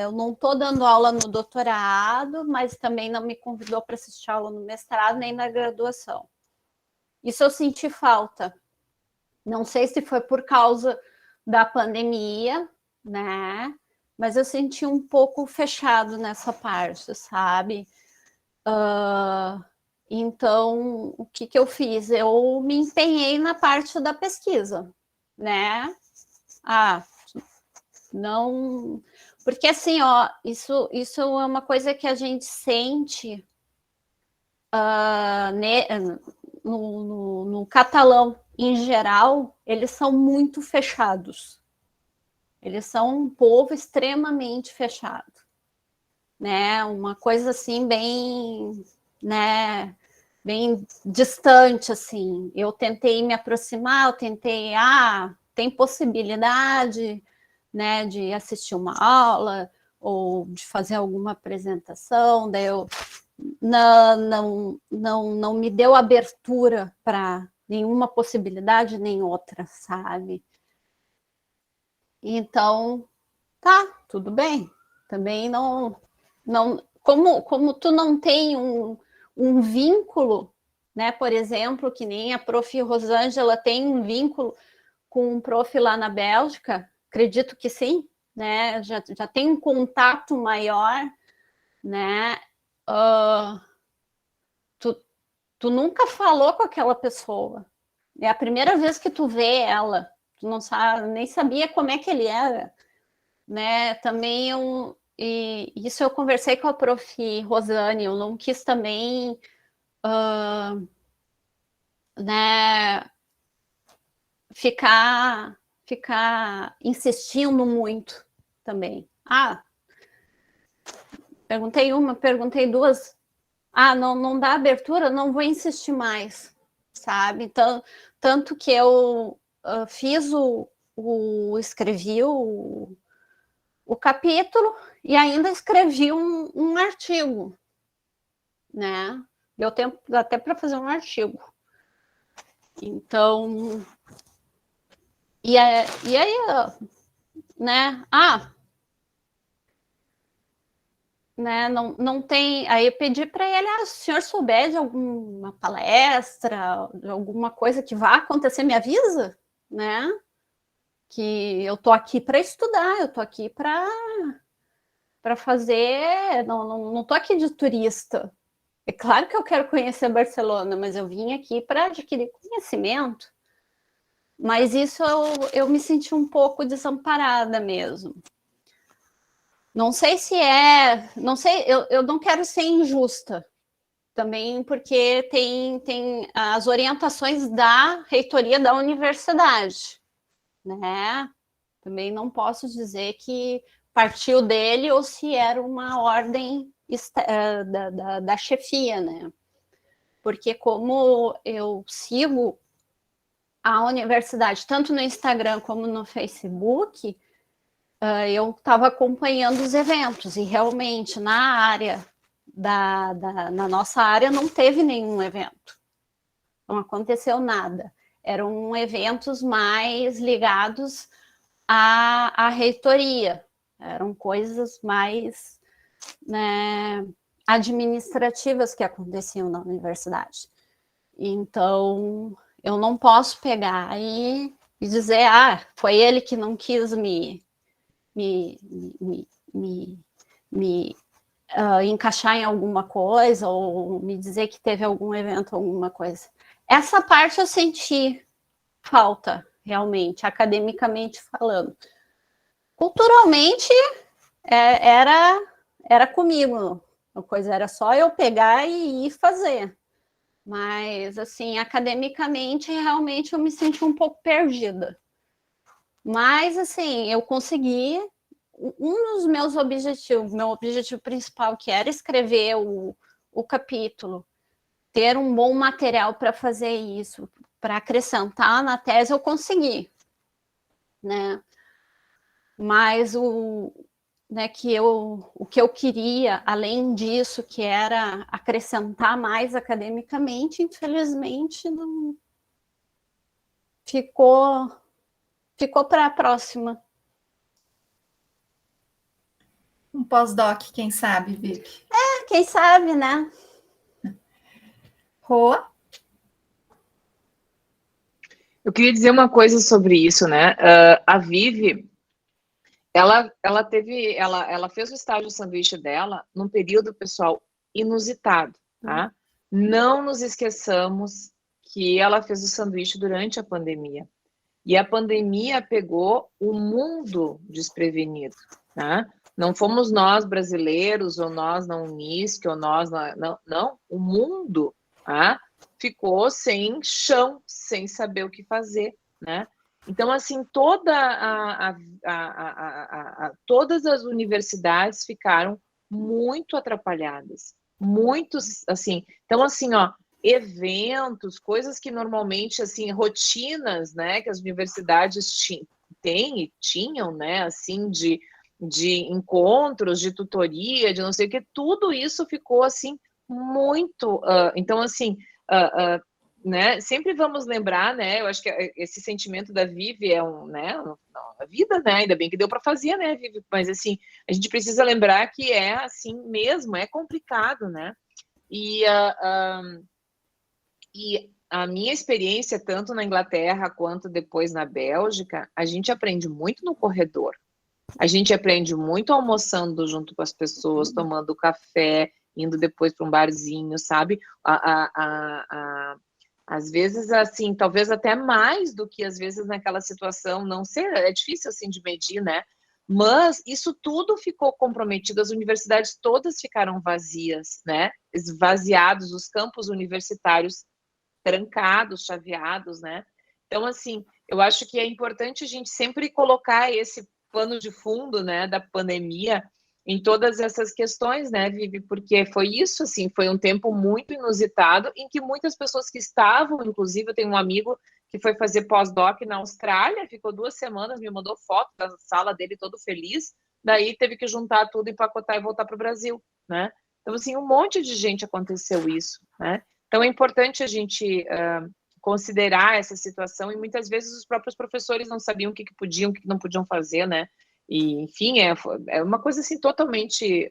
Eu não estou dando aula no doutorado, mas também não me convidou para assistir aula no mestrado nem na graduação. Isso eu senti falta. Não sei se foi por causa da pandemia, né? Mas eu senti um pouco fechado nessa parte, sabe? Então, o que eu fiz? Eu me empenhei na parte da pesquisa, né? Não... Porque, assim, ó, isso é uma coisa que a gente sente no catalão, em geral, eles são muito fechados. Eles são um povo extremamente fechado, né? Uma coisa assim bem, né? Bem distante, assim. Eu tentei me aproximar, tem possibilidade, né, de assistir uma aula ou de fazer alguma apresentação, daí eu não me deu abertura para nenhuma possibilidade nem outra, sabe? Então, tá, tudo bem. Também como tu não tem um vínculo, né? Por exemplo, que nem a prof. Rosângela tem um vínculo com um prof lá na Bélgica, acredito que sim, né? Já tem um contato maior, né? Tu nunca falou com aquela pessoa. É a primeira vez que tu vê ela. Tu não sabe, nem sabia como é que ele era, né? Também isso eu conversei com a prof. Rosane, eu não quis também, né, ficar insistindo muito também. Perguntei duas. Não dá abertura, não vou insistir mais, sabe? Então, tanto que eu escrevi o capítulo e ainda escrevi um artigo, né? Deu tempo até para fazer um artigo. Então, e aí, né? Né, não tem. Aí eu pedi para ele, se o senhor souber de alguma palestra, de alguma coisa que vá acontecer, me avisa, né? Que eu tô aqui para estudar, eu tô aqui para fazer, não tô aqui de turista. É claro que eu quero conhecer Barcelona, mas eu vim aqui para adquirir conhecimento. Mas isso eu me senti um pouco desamparada mesmo. Não sei se eu não quero ser injusta também, porque tem as orientações da reitoria da universidade, né? Também não posso dizer que partiu dele ou se era uma ordem da chefia, né? Porque como eu sigo a universidade tanto no Instagram como no Facebook, eu estava acompanhando os eventos e realmente na área na nossa área não teve nenhum evento, não aconteceu nada. Eram eventos mais ligados à reitoria, eram coisas mais, né, administrativas que aconteciam na universidade. Então, eu não posso pegar e dizer, foi ele que não quis me encaixar em alguma coisa ou me dizer que teve algum evento, alguma coisa. Essa parte eu senti falta, realmente, academicamente falando. Culturalmente, era comigo. A coisa era só eu pegar e ir fazer. Mas, assim, academicamente, realmente eu me senti um pouco perdida. Mas, assim, eu consegui um dos meus objetivos, meu objetivo principal, que era escrever o capítulo, ter um bom material para fazer isso, para acrescentar na tese, eu consegui, né? Mas né, o que eu queria, além disso, que era acrescentar mais academicamente, infelizmente não ficou para a próxima. Um pós-doc, quem sabe, Vivi? Quem sabe, né? Rô? Eu queria dizer uma coisa sobre isso, né? A Vivi, ela fez o estágio sanduíche dela num período, pessoal, inusitado, tá? Não nos esqueçamos que ela fez o sanduíche durante a pandemia. E a pandemia pegou o mundo desprevenido, né? Não fomos nós brasileiros, ou nós na Unisc, ou nós não, o mundo, tá? Ficou sem chão, sem saber o que fazer, né? Então, assim, todas as universidades ficaram muito atrapalhadas, muitos, assim, então, assim, ó, eventos, coisas que normalmente, assim, rotinas, né, que as universidades têm e tinham, né, assim, de encontros, de tutoria, de não sei o que, tudo isso ficou, assim, muito, então, assim, né, sempre vamos lembrar, né, eu acho que esse sentimento da Vivi é né, a vida, né, ainda bem que deu para fazer, né, Vivi, mas, assim, a gente precisa lembrar que é assim mesmo, é complicado, né, e a minha experiência, tanto na Inglaterra quanto depois na Bélgica, a gente aprende muito no corredor. A gente aprende muito almoçando junto com as pessoas, tomando café, indo depois para um barzinho, sabe? Às vezes, assim, talvez até mais do que às vezes naquela situação, não sei, é difícil assim de medir, né? Mas isso tudo ficou comprometido, as universidades todas ficaram vazias, né? Esvaziados, os campos universitários trancados, chaveados, né? Então, assim, eu acho que é importante a gente sempre colocar esse pano de fundo, né, da pandemia em todas essas questões, né, Vivi? Porque foi isso, assim, foi um tempo muito inusitado em que muitas pessoas que estavam, inclusive, eu tenho um amigo que foi fazer pós-doc na Austrália, ficou 2 semanas, me mandou foto da sala dele todo feliz, daí teve que juntar tudo, empacotar e voltar para o Brasil, né? Então, assim, um monte de gente aconteceu isso, né? Então, é importante a gente considerar essa situação e muitas vezes os próprios professores não sabiam o que podiam, o que não podiam fazer, né? E, enfim, é uma coisa assim totalmente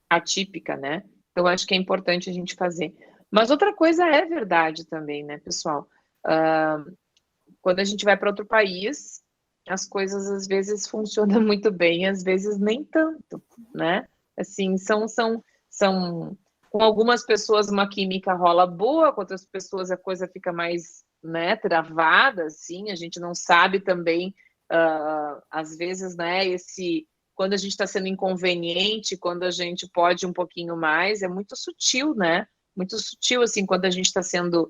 atípica, né? Então, acho que é importante a gente fazer. Mas outra coisa é verdade também, né, pessoal? Quando a gente vai para outro país, as coisas às vezes funcionam muito bem, às vezes nem tanto, né? Assim, são com algumas pessoas uma química rola boa, com outras pessoas a coisa fica mais, né, travada, assim, a gente não sabe também, às vezes, né, quando a gente está sendo inconveniente, quando a gente pode um pouquinho mais, é muito sutil, né? Muito sutil, assim, quando a gente está sendo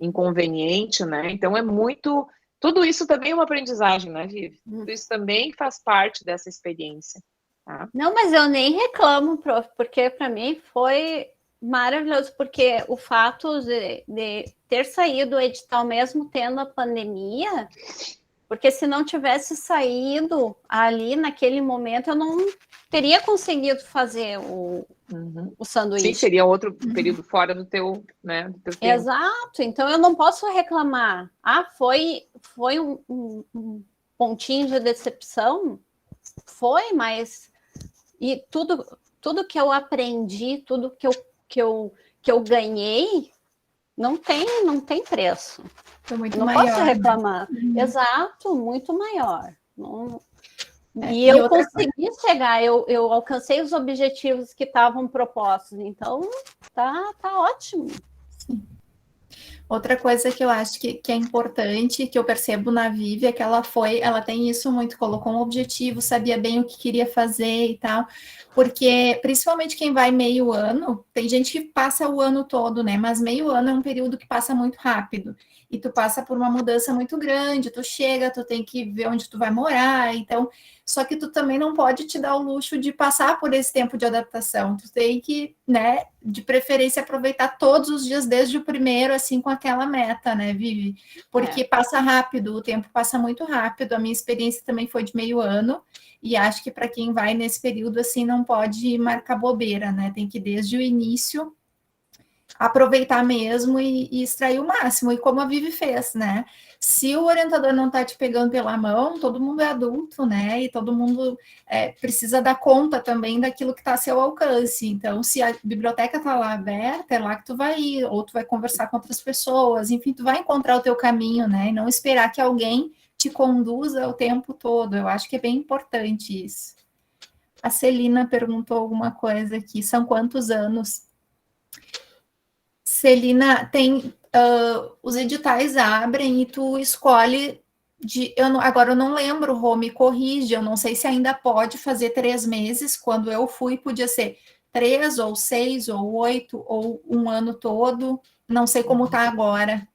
inconveniente, né? Então é muito... Tudo isso também é uma aprendizagem, né, Vivi? Tudo isso também faz parte dessa experiência. Tá? Não, mas eu nem reclamo, prof, porque para mim foi maravilhoso, porque o fato de ter saído o edital mesmo tendo a pandemia, porque se não tivesse saído ali naquele momento, eu não teria conseguido fazer o sanduíche. Sim, seria outro período fora do teu, né, do teu tempo. Exato, então eu não posso reclamar. Foi um pontinho de decepção? Foi, mas e tudo que eu aprendi, tudo que eu ganhei, não tem preço. Foi muito não maior, posso reclamar. Né? Exato, muito maior. Não... E eu consegui chegar, eu alcancei os objetivos que estavam propostos, então tá ótimo. Sim. Outra coisa que eu acho que é importante, que eu percebo na Vivi, é que ela tem isso muito, colocou um objetivo, sabia bem o que queria fazer e tal, porque principalmente quem vai meio ano, tem gente que passa o ano todo, né? Mas meio ano é um período que passa muito rápido. E tu passa por uma mudança muito grande, tu chega, tu tem que ver onde tu vai morar, então, só que tu também não pode te dar o luxo de passar por esse tempo de adaptação, tu tem que, né, de preferência aproveitar todos os dias, desde o primeiro, assim, com aquela meta, né, Vivi? Porque passa rápido, o tempo passa muito rápido. A minha experiência também foi de meio ano, e acho que para quem vai nesse período, assim, não pode marcar bobeira, né? Tem que, desde o início, aproveitar mesmo e extrair o máximo. E como a Vivi fez, né? Se o orientador não está te pegando pela mão, todo mundo é adulto, né? E todo mundo precisa dar conta também daquilo que está a seu alcance. Então, se a biblioteca está lá aberta, é lá que tu vai ir, ou tu vai conversar com outras pessoas, enfim, tu vai encontrar o teu caminho, né? E não esperar que alguém te conduza o tempo todo. Eu acho que é bem importante isso. A Celina perguntou alguma coisa aqui. São quantos anos? Celina, tem os editais abrem e tu escolhe agora eu não lembro, Rô, me corrige, eu não sei se ainda pode fazer 3 meses. Quando eu fui, podia ser 3 ou 6 ou 8 ou um ano todo. Não sei como está agora.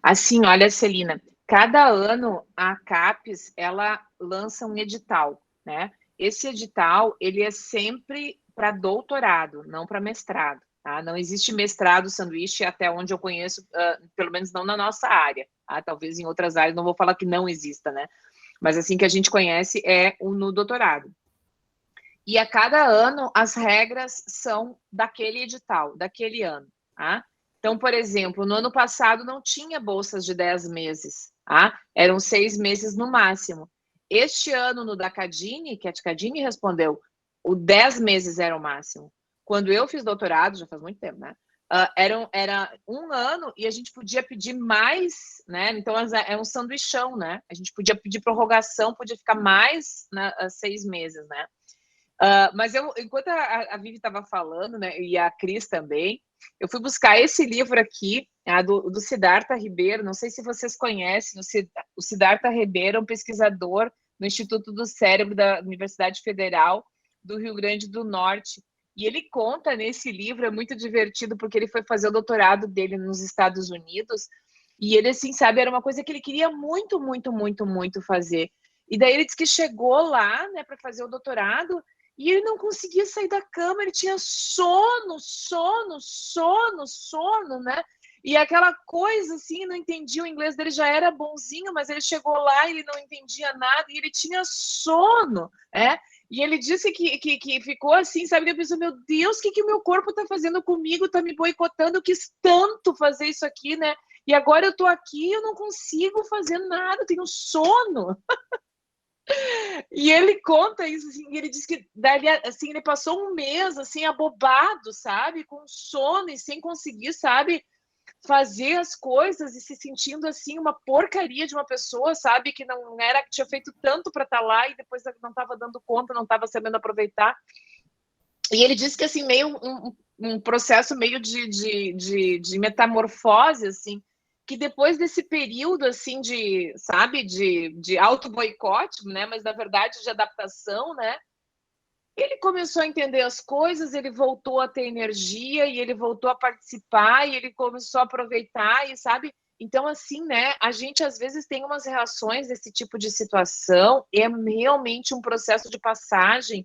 Assim, olha, Celina, cada ano a CAPES, ela lança um edital, né? Esse edital, ele é sempre para doutorado, não para mestrado. Tá? Não existe mestrado sanduíche, até onde eu conheço, pelo menos não na nossa área. Tá? Talvez em outras áreas, não vou falar que não exista, né? Mas assim que a gente conhece é no doutorado. E a cada ano, as regras são daquele edital, daquele ano. Tá? Então, por exemplo, no ano passado não tinha bolsas de 10 meses. Tá? Eram 6 meses no máximo. Este ano, no da Cadine, que a Cadine respondeu, o 10 meses era o máximo. Quando eu fiz doutorado, já faz muito tempo, né? Era um ano e a gente podia pedir mais, né? Então, é um sanduichão, né? A gente podia pedir prorrogação, podia ficar mais 6 meses, né? Mas enquanto a Vivi estava falando, né, e a Cris também, eu fui buscar esse livro aqui, do Siddhartha Ribeiro. Não sei se vocês conhecem, o Siddhartha Ribeiro é um pesquisador no Instituto do Cérebro da Universidade Federal do Rio Grande do Norte. E ele conta nesse livro, é muito divertido, porque ele foi fazer o doutorado dele nos Estados Unidos, e ele, assim, sabe, era uma coisa que ele queria muito, muito, muito, muito fazer. E daí ele disse que chegou lá, né, para fazer o doutorado, e ele não conseguia sair da cama, ele tinha sono, né? E aquela coisa, assim, não entendia, o inglês dele já era bonzinho, mas ele chegou lá e ele não entendia nada, e ele tinha sono, né? E ele disse que ficou assim, sabe? Ele pensou, meu Deus, o que o meu corpo está fazendo comigo? Está me boicotando, eu quis tanto fazer isso aqui, né? E agora eu estou aqui, eu não consigo fazer nada, eu tenho sono. E ele conta isso, assim, e ele diz que dali, assim, ele passou um mês, assim, abobado, sabe? Com sono e sem conseguir, sabe? Fazer as coisas e se sentindo, assim, uma porcaria de uma pessoa, sabe? Que não era, que tinha feito tanto para estar lá e depois não estava dando conta, não estava sabendo aproveitar. E ele disse que, assim, meio um processo meio de metamorfose, assim, que depois desse período, assim, sabe, de auto-boicote, né, mas, na verdade, de adaptação, né, ele começou a entender as coisas, ele voltou a ter energia, e ele voltou a participar, e ele começou a aproveitar, e, sabe, então, assim, né, a gente, às vezes, tem umas reações desse tipo de situação, é realmente um processo de passagem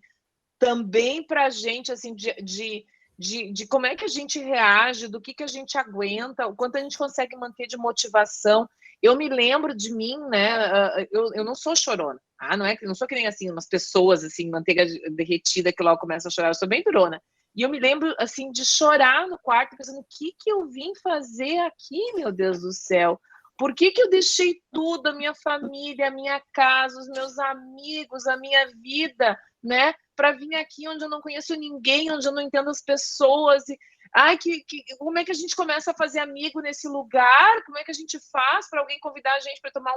também para a gente, assim, de como é que a gente reage, do que a gente aguenta, o quanto a gente consegue manter de motivação. Eu me lembro de mim, né? Eu não sou chorona, tá? Não é que não sou que nem assim umas pessoas assim, manteiga derretida que logo começa a chorar. Eu sou bem durona. E eu me lembro assim de chorar no quarto, pensando o que eu vim fazer aqui, meu Deus do céu? Por que eu deixei tudo, a minha família, a minha casa, os meus amigos, a minha vida, né? Para vir aqui onde eu não conheço ninguém, onde eu não entendo as pessoas. Ai, como é que a gente começa a fazer amigo nesse lugar? Como é que a gente faz para alguém convidar a gente para tomar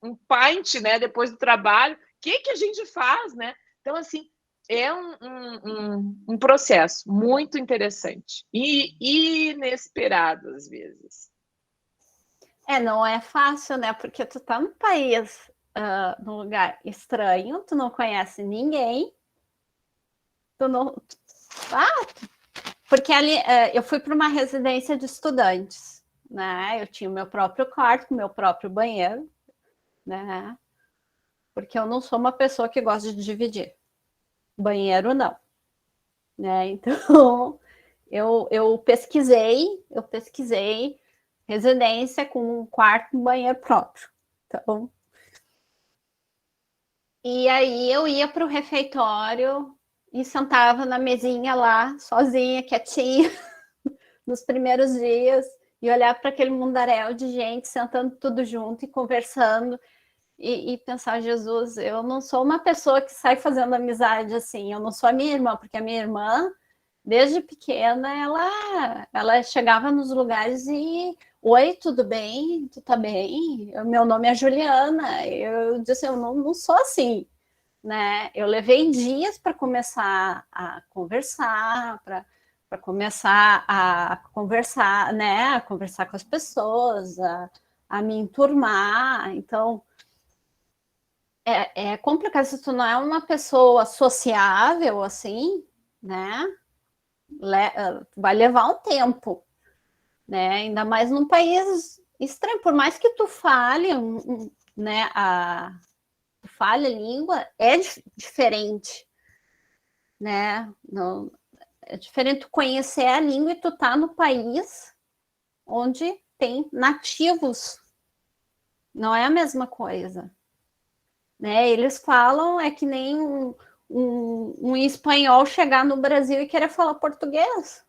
um pint, né? Depois do trabalho? O que a gente faz, né? Então, assim, é um processo muito interessante e inesperado, às vezes. Não é fácil, né? Porque tu tá num país, num lugar estranho, tu não conhece ninguém, tu não... porque ali eu fui para uma residência de estudantes, né? Eu tinha o meu próprio quarto, meu próprio banheiro, né? Porque eu não sou uma pessoa que gosta de dividir. Banheiro, não. Né? Então, Eu pesquisei residência com um quarto e um banheiro próprio. Então, e aí eu ia para o refeitório e sentava na mesinha lá, sozinha, quietinha, nos primeiros dias, e olhar para aquele mundaréu de gente sentando tudo junto e conversando, e pensar, Jesus, eu não sou uma pessoa que sai fazendo amizade assim, eu não sou a minha irmã, porque a minha irmã, desde pequena, ela chegava nos lugares e, oi, tudo bem? Tu tá bem? Meu nome é Juliana. Eu disse, eu não sou assim, né? Eu levei dias para começar a conversar, para começar a conversar, né? A conversar com as pessoas, a me enturmar. Então, é complicado. Se tu não é uma pessoa sociável, assim, né? Vai levar um tempo, né? Ainda mais num país estranho. Por mais que tu fale, né? Tu fale a língua, é diferente, né? Não, é diferente tu conhecer a língua e tu tá no país onde tem nativos. Não é a mesma coisa, né? Eles falam, é que nem um espanhol chegar no Brasil e querer falar português.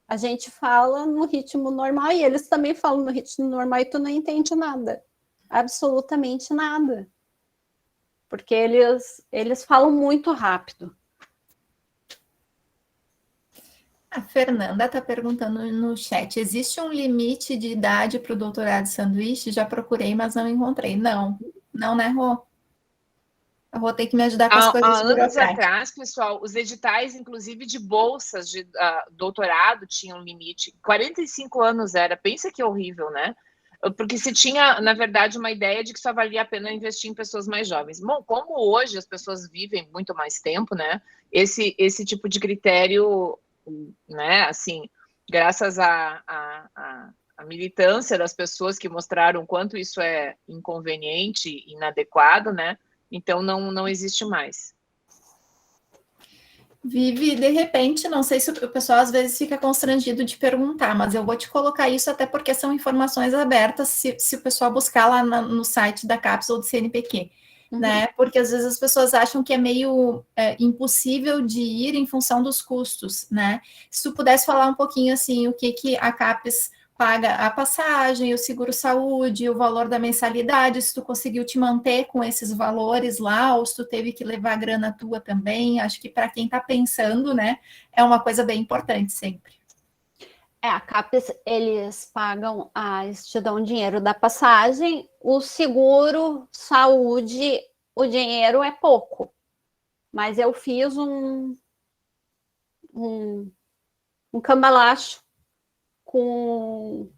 A gente fala no ritmo normal e eles também falam no ritmo normal e tu não entende nada. Absolutamente nada. Porque eles falam muito rápido. A Fernanda está perguntando no chat, existe um limite de idade para o doutorado de sanduíche? Já procurei, mas não encontrei. Não, né, Rô? A Rô tem que me ajudar com as coisas Há anos burocráticas. atrás, pessoal, os editais, inclusive de bolsas de doutorado, tinham limite. 45 anos era. Pensa que horrível, né? Porque se tinha, na verdade, uma ideia de que só valia a pena investir em pessoas mais jovens. Bom, como hoje as pessoas vivem muito mais tempo, né? Esse tipo de critério, né? Assim, graças à militância das pessoas que mostraram quanto isso é inconveniente e inadequado, né? Então, não existe mais. Vivi, de repente, não sei se o pessoal às vezes fica constrangido de perguntar, mas eu vou te colocar isso até porque são informações abertas se o pessoal buscar lá no site da CAPES ou do CNPq, né? Porque às vezes as pessoas acham que é meio impossível de ir em função dos custos, né? Se tu pudesse falar um pouquinho assim, o que a CAPES paga a passagem, o seguro-saúde, o valor da mensalidade, se tu conseguiu te manter com esses valores lá, ou se tu teve que levar a grana tua também, acho que para quem está pensando, né, é uma coisa bem importante sempre. A CAPES, eles pagam te dão o dinheiro da passagem, o seguro, saúde, o dinheiro é pouco, mas eu fiz um cambalacho com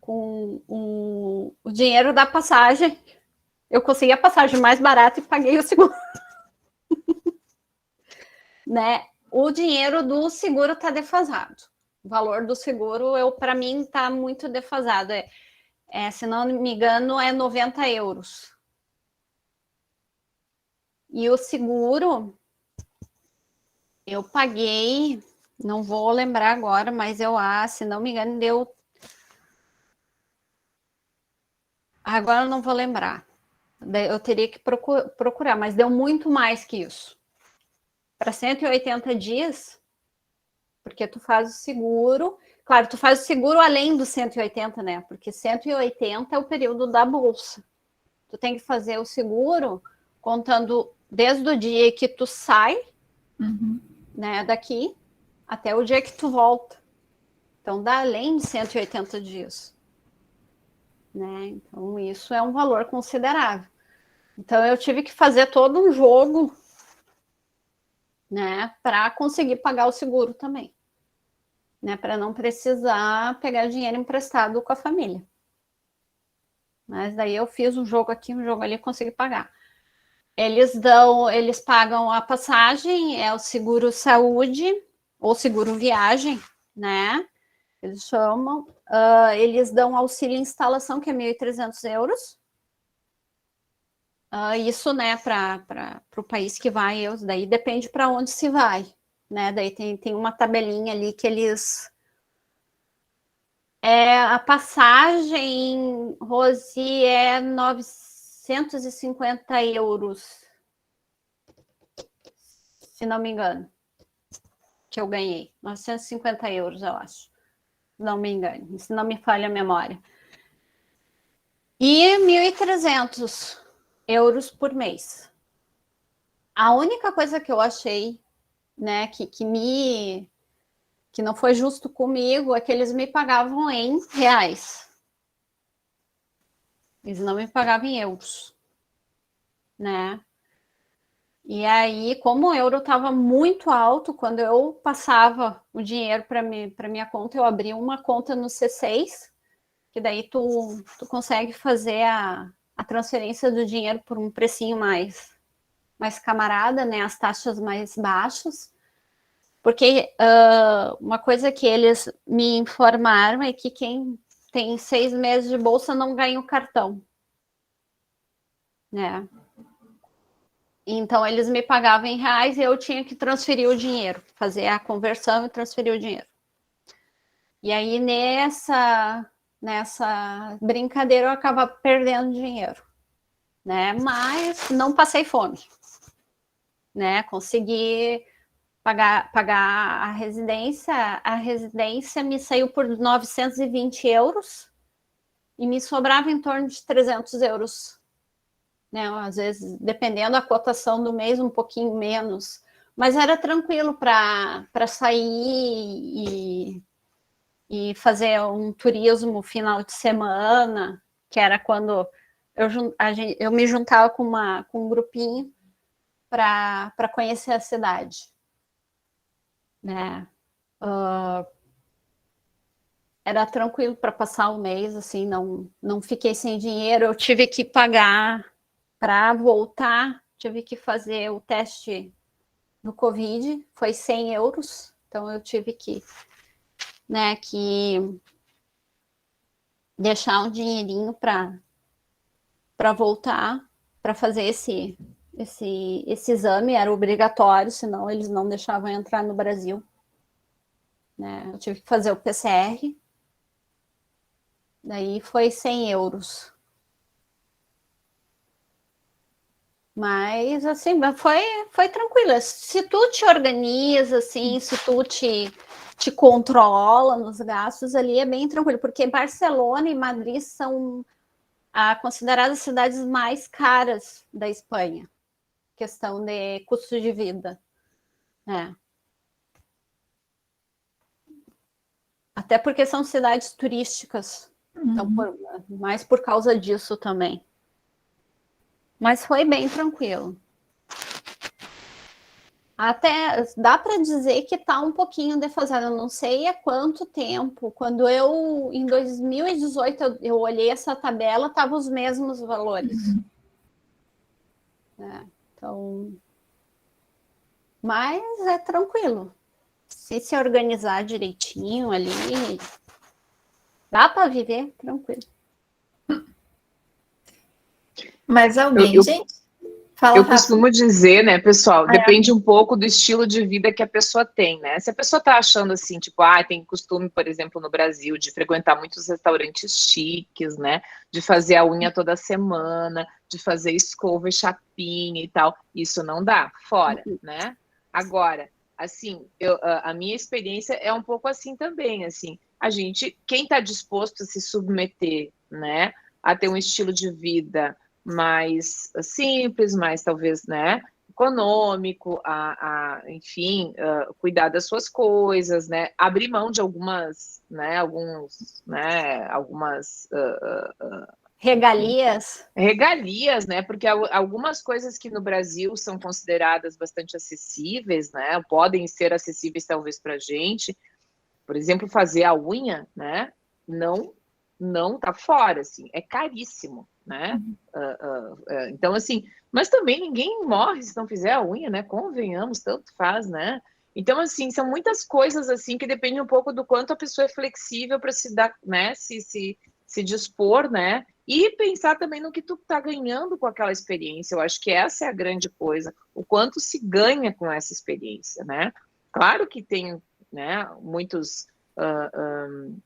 o dinheiro da passagem. Eu consegui a passagem mais barata e paguei o seguro. Né? O dinheiro do seguro está defasado. O valor do seguro, para mim, está muito defasado. Se não me engano, é 90 euros. E o seguro, eu paguei, não vou lembrar agora, mas se não me engano, deu. Agora eu não vou lembrar. Eu teria que procurar, mas deu muito mais que isso. Para 180 dias, porque tu faz o seguro. Claro, tu faz o seguro além dos 180, né? Porque 180 é o período da bolsa. Tu tem que fazer o seguro contando desde o dia que tu sai, né, daqui, até o dia que tu volta. Então, dá além de 180 dias. Né? Então, isso é um valor considerável. Então, eu tive que fazer todo um jogo, né, para conseguir pagar o seguro também. Né, para não precisar pegar dinheiro emprestado com a família. Mas daí eu fiz um jogo aqui, um jogo ali, consegui pagar. Eles pagam a passagem, é o seguro saúde ou seguro viagem, né? Eles chamam. Eles dão auxílio instalação, que é 1.300 euros. Isso, né, para o país que vai, daí depende para onde se vai, né? Daí tem uma tabelinha ali que eles... a passagem, Rosi, é 950 euros, se não me engano, que eu ganhei. 950 euros, eu acho. Não me engano, se não me falha a memória. E 1.300 euros por mês. A única coisa que eu achei, né, que não foi justo comigo, é que eles me pagavam em reais. Eles não me pagavam em euros, né? E aí, como o euro estava muito alto, quando eu passava o dinheiro para minha conta, eu abri uma conta no C6, que daí tu consegue fazer a transferência do dinheiro por um precinho mais camarada, né? As taxas mais baixas. Porque uma coisa que eles me informaram é que quem tem 6 meses de bolsa não ganha o cartão, né? Então, eles me pagavam em reais e eu tinha que transferir o dinheiro, fazer a conversão e transferir o dinheiro. E aí, nessa brincadeira, eu acaba perdendo dinheiro, né? Mas não passei fome, né? Consegui pagar a residência. A residência me saiu por 920 euros e me sobrava em torno de 300 euros. Né? Às vezes, dependendo da cotação do mês, um pouquinho menos. Mas era tranquilo para sair e fazer um turismo final de semana, que era quando eu me juntava com um grupinho para conhecer a cidade. Né? Era tranquilo para passar o mês, assim, não fiquei sem dinheiro. Eu tive que pagar para voltar, tive que fazer o teste do Covid, foi 100 euros, então eu tive que deixar um dinheirinho para voltar, para fazer esse exame, era obrigatório, senão eles não deixavam entrar no Brasil. Né? Eu tive que fazer o PCR, daí foi 100 euros. Mas, assim, foi tranquilo. Se tu te organiza, assim, se tu te controla nos gastos, ali é bem tranquilo. Porque Barcelona e Madrid são consideradas as cidades mais caras da Espanha. Questão de custo de vida. Até porque são cidades turísticas. Então, mais por causa disso também. Mas foi bem tranquilo. Até dá para dizer que está um pouquinho defasado. Eu não sei há quanto tempo. Quando em 2018, eu olhei essa tabela, estavam os mesmos valores. Então, mas é tranquilo. Se organizar direitinho ali, dá para viver tranquilo. Mas alguém, gente? Fala, eu costumo dizer, né, pessoal, depende um pouco do estilo de vida que a pessoa tem, né? Se a pessoa tá achando assim, tipo, tem costume, por exemplo, no Brasil, de frequentar muitos restaurantes chiques, né? De fazer a unha toda semana, de fazer escova e chapinha e tal, isso não dá, fora, né? Agora, assim, a minha experiência é um pouco assim também, assim, quem tá disposto a se submeter, né, a ter um estilo de vida mais simples, mais talvez, né, econômico, enfim, cuidar das suas coisas, né, abrir mão de algumas regalias, né, porque algumas coisas que no Brasil são consideradas bastante acessíveis, né, podem ser acessíveis talvez para a gente, por exemplo, fazer a unha, né, não tá fora, assim, é caríssimo, né? Então, assim, mas também ninguém morre se não fizer a unha, né? Convenhamos, tanto faz, né? Então, assim, são muitas coisas, assim, que dependem um pouco do quanto a pessoa é flexível para se dar, né? Se dispor, né? E pensar também no que tu tá ganhando com aquela experiência. Eu acho que essa é a grande coisa, o quanto se ganha com essa experiência, né? Claro que tem, né, muitos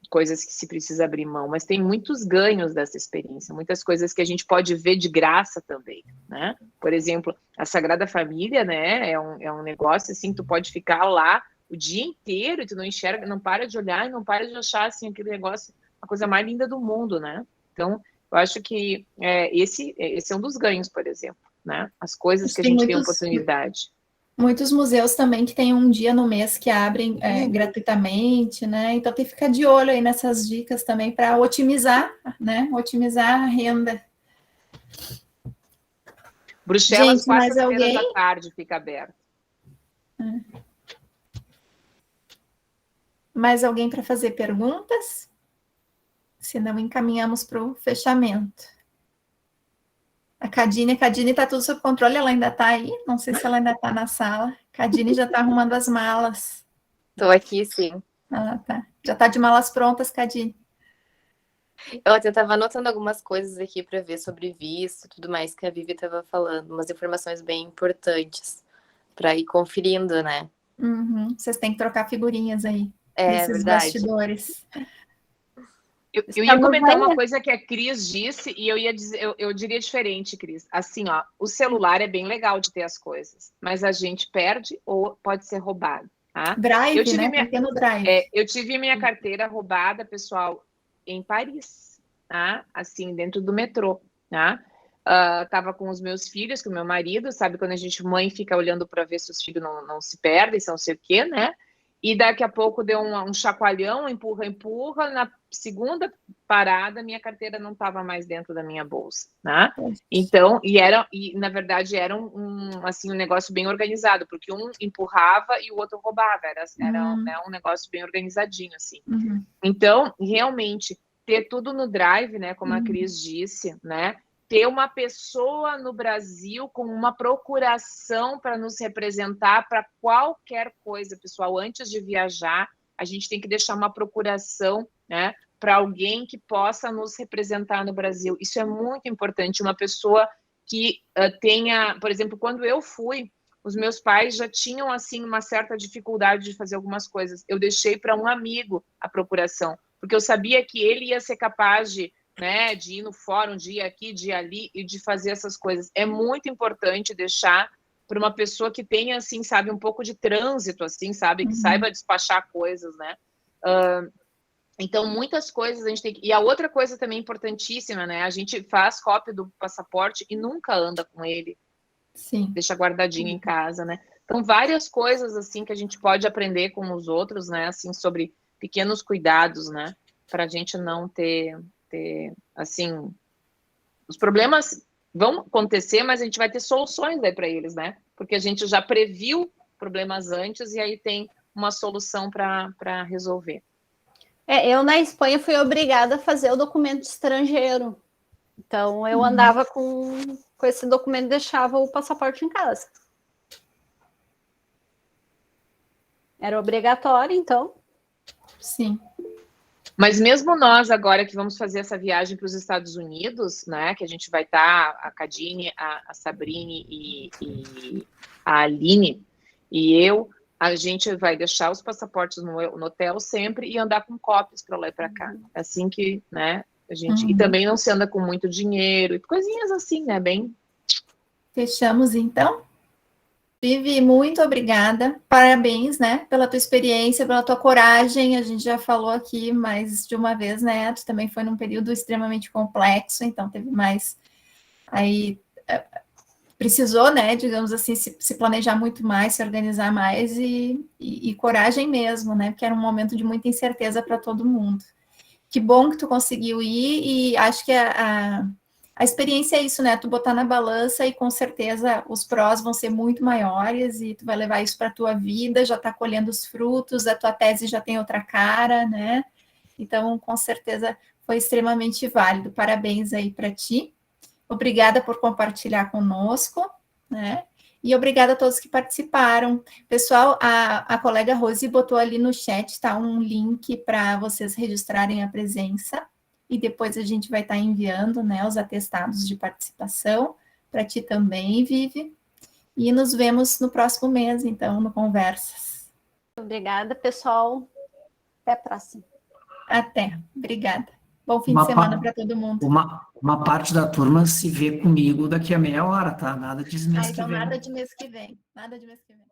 coisas que se precisa abrir mão, mas tem muitos ganhos dessa experiência, muitas coisas que a gente pode ver de graça também, né? Por exemplo, a Sagrada Família, né, é um negócio assim, tu pode ficar lá o dia inteiro e tu não enxerga, não para de olhar e não para de achar assim aquele negócio, a coisa mais linda do mundo, né? Então, eu acho que esse é um dos ganhos, por exemplo, né? As coisas que a gente tem oportunidade. Muitos museus também que tem um dia no mês que abrem gratuitamente, né? Então tem que ficar de olho aí nessas dicas também para otimizar, né? Otimizar a renda. Bruxelas, Gente, mais quartas-feiras alguém? da tarde fica aberto. Mais alguém para fazer perguntas? Senão encaminhamos para o fechamento. A Cadine está tudo sob controle, ela ainda está aí? Não sei se ela ainda está na sala. Cadine já está arrumando as malas. Estou aqui, sim. Ah, tá. Já está de malas prontas, Cadine? Eu estava anotando algumas coisas aqui para ver sobre visto e tudo mais que a Vivi estava falando, umas informações bem importantes para ir conferindo, né? Uhum. Vocês têm que trocar figurinhas aí. É desses verdade. bastidores. Eu ia comentar uma coisa que a Cris disse e eu ia dizer, eu diria diferente, Cris. Assim, ó, o celular é bem legal de ter as coisas, mas a gente perde ou pode ser roubado. Tá? Drive, né? Pequeno drive. Eu tive minha carteira roubada, pessoal, em Paris, tá? Assim, dentro do metrô, tá? Tava com os meus filhos, com o meu marido, sabe? Quando a gente, mãe, fica olhando para ver se os filhos não se perdem, se não sei o quê, né? E daqui a pouco deu um chacoalhão, empurra. Na segunda parada, minha carteira não estava mais dentro da minha bolsa, né? Então, e na verdade era assim, um negócio bem organizado, porque um empurrava e o outro roubava, era né, um negócio bem organizadinho, assim. Uhum. Então, realmente, ter tudo no drive, né, como a Cris disse, né? Ter uma pessoa no Brasil com uma procuração para nos representar para qualquer coisa, pessoal. Antes de viajar, a gente tem que deixar uma procuração, né, para alguém que possa nos representar no Brasil. Isso é muito importante. Uma pessoa que tenha, por exemplo, quando eu fui, os meus pais já tinham assim uma certa dificuldade de fazer algumas coisas. Eu deixei para um amigo a procuração, porque eu sabia que ele ia ser capaz de, né, de ir no fórum, de ir aqui, de ir ali e de fazer essas coisas. É muito importante deixar para uma pessoa que tenha, assim, sabe, um pouco de trânsito, assim, sabe, que saiba despachar coisas, né? Então, muitas coisas a gente tem que... E a outra coisa também importantíssima, né? A gente faz cópia do passaporte e nunca anda com ele. Sim. Deixa guardadinho em casa, né? Então, várias coisas, assim, que a gente pode aprender com os outros, né? Assim, sobre pequenos cuidados, né? Para a gente não ter, assim... Os problemas vão acontecer, mas a gente vai ter soluções aí para eles, né? Porque a gente já previu problemas antes e aí tem uma solução para resolver. Eu na Espanha fui obrigada a fazer o documento estrangeiro. Então eu andava com esse documento e deixava o passaporte em casa. Era obrigatório, então. Sim. Mas mesmo nós agora que vamos fazer essa viagem para os Estados Unidos, né, que a gente vai estar, a Cadine, a Sabrine e a Aline e eu, a gente vai deixar os passaportes no hotel sempre e andar com cópias para lá e para cá. Assim que, né, a gente... E também não se anda com muito dinheiro, e coisinhas assim, né, bem... Fechamos, então? Vivi, muito obrigada. Parabéns, né, pela tua experiência, pela tua coragem. A gente já falou aqui mais de uma vez, né? Tu também foi num período extremamente complexo, então teve mais... Aí precisou, né, digamos assim, se planejar muito mais, se organizar mais e coragem mesmo, né? Porque era um momento de muita incerteza para todo mundo. Que bom que tu conseguiu ir e acho que a experiência é isso, né? Tu botar na balança e com certeza os prós vão ser muito maiores e tu vai levar isso para a tua vida, já está colhendo os frutos, a tua tese já tem outra cara, né? Então, com certeza foi extremamente válido. Parabéns aí para ti. Obrigada por compartilhar conosco, né? E obrigada a todos que participaram. Pessoal, a colega Rose botou ali no chat, tá? Um link para vocês registrarem a presença. E depois a gente vai estar enviando, né, os atestados de participação para ti também, Vivi. E nos vemos no próximo mês, então, no Conversas. obrigada, pessoal. Até a próxima. Até. Obrigada. Bom fim Uma de semana pa- para todo mundo. Uma parte da turma se vê comigo daqui a meia hora, tá? Nada de mês que Então vem. nada de mês que vem. Nada de mês que vem.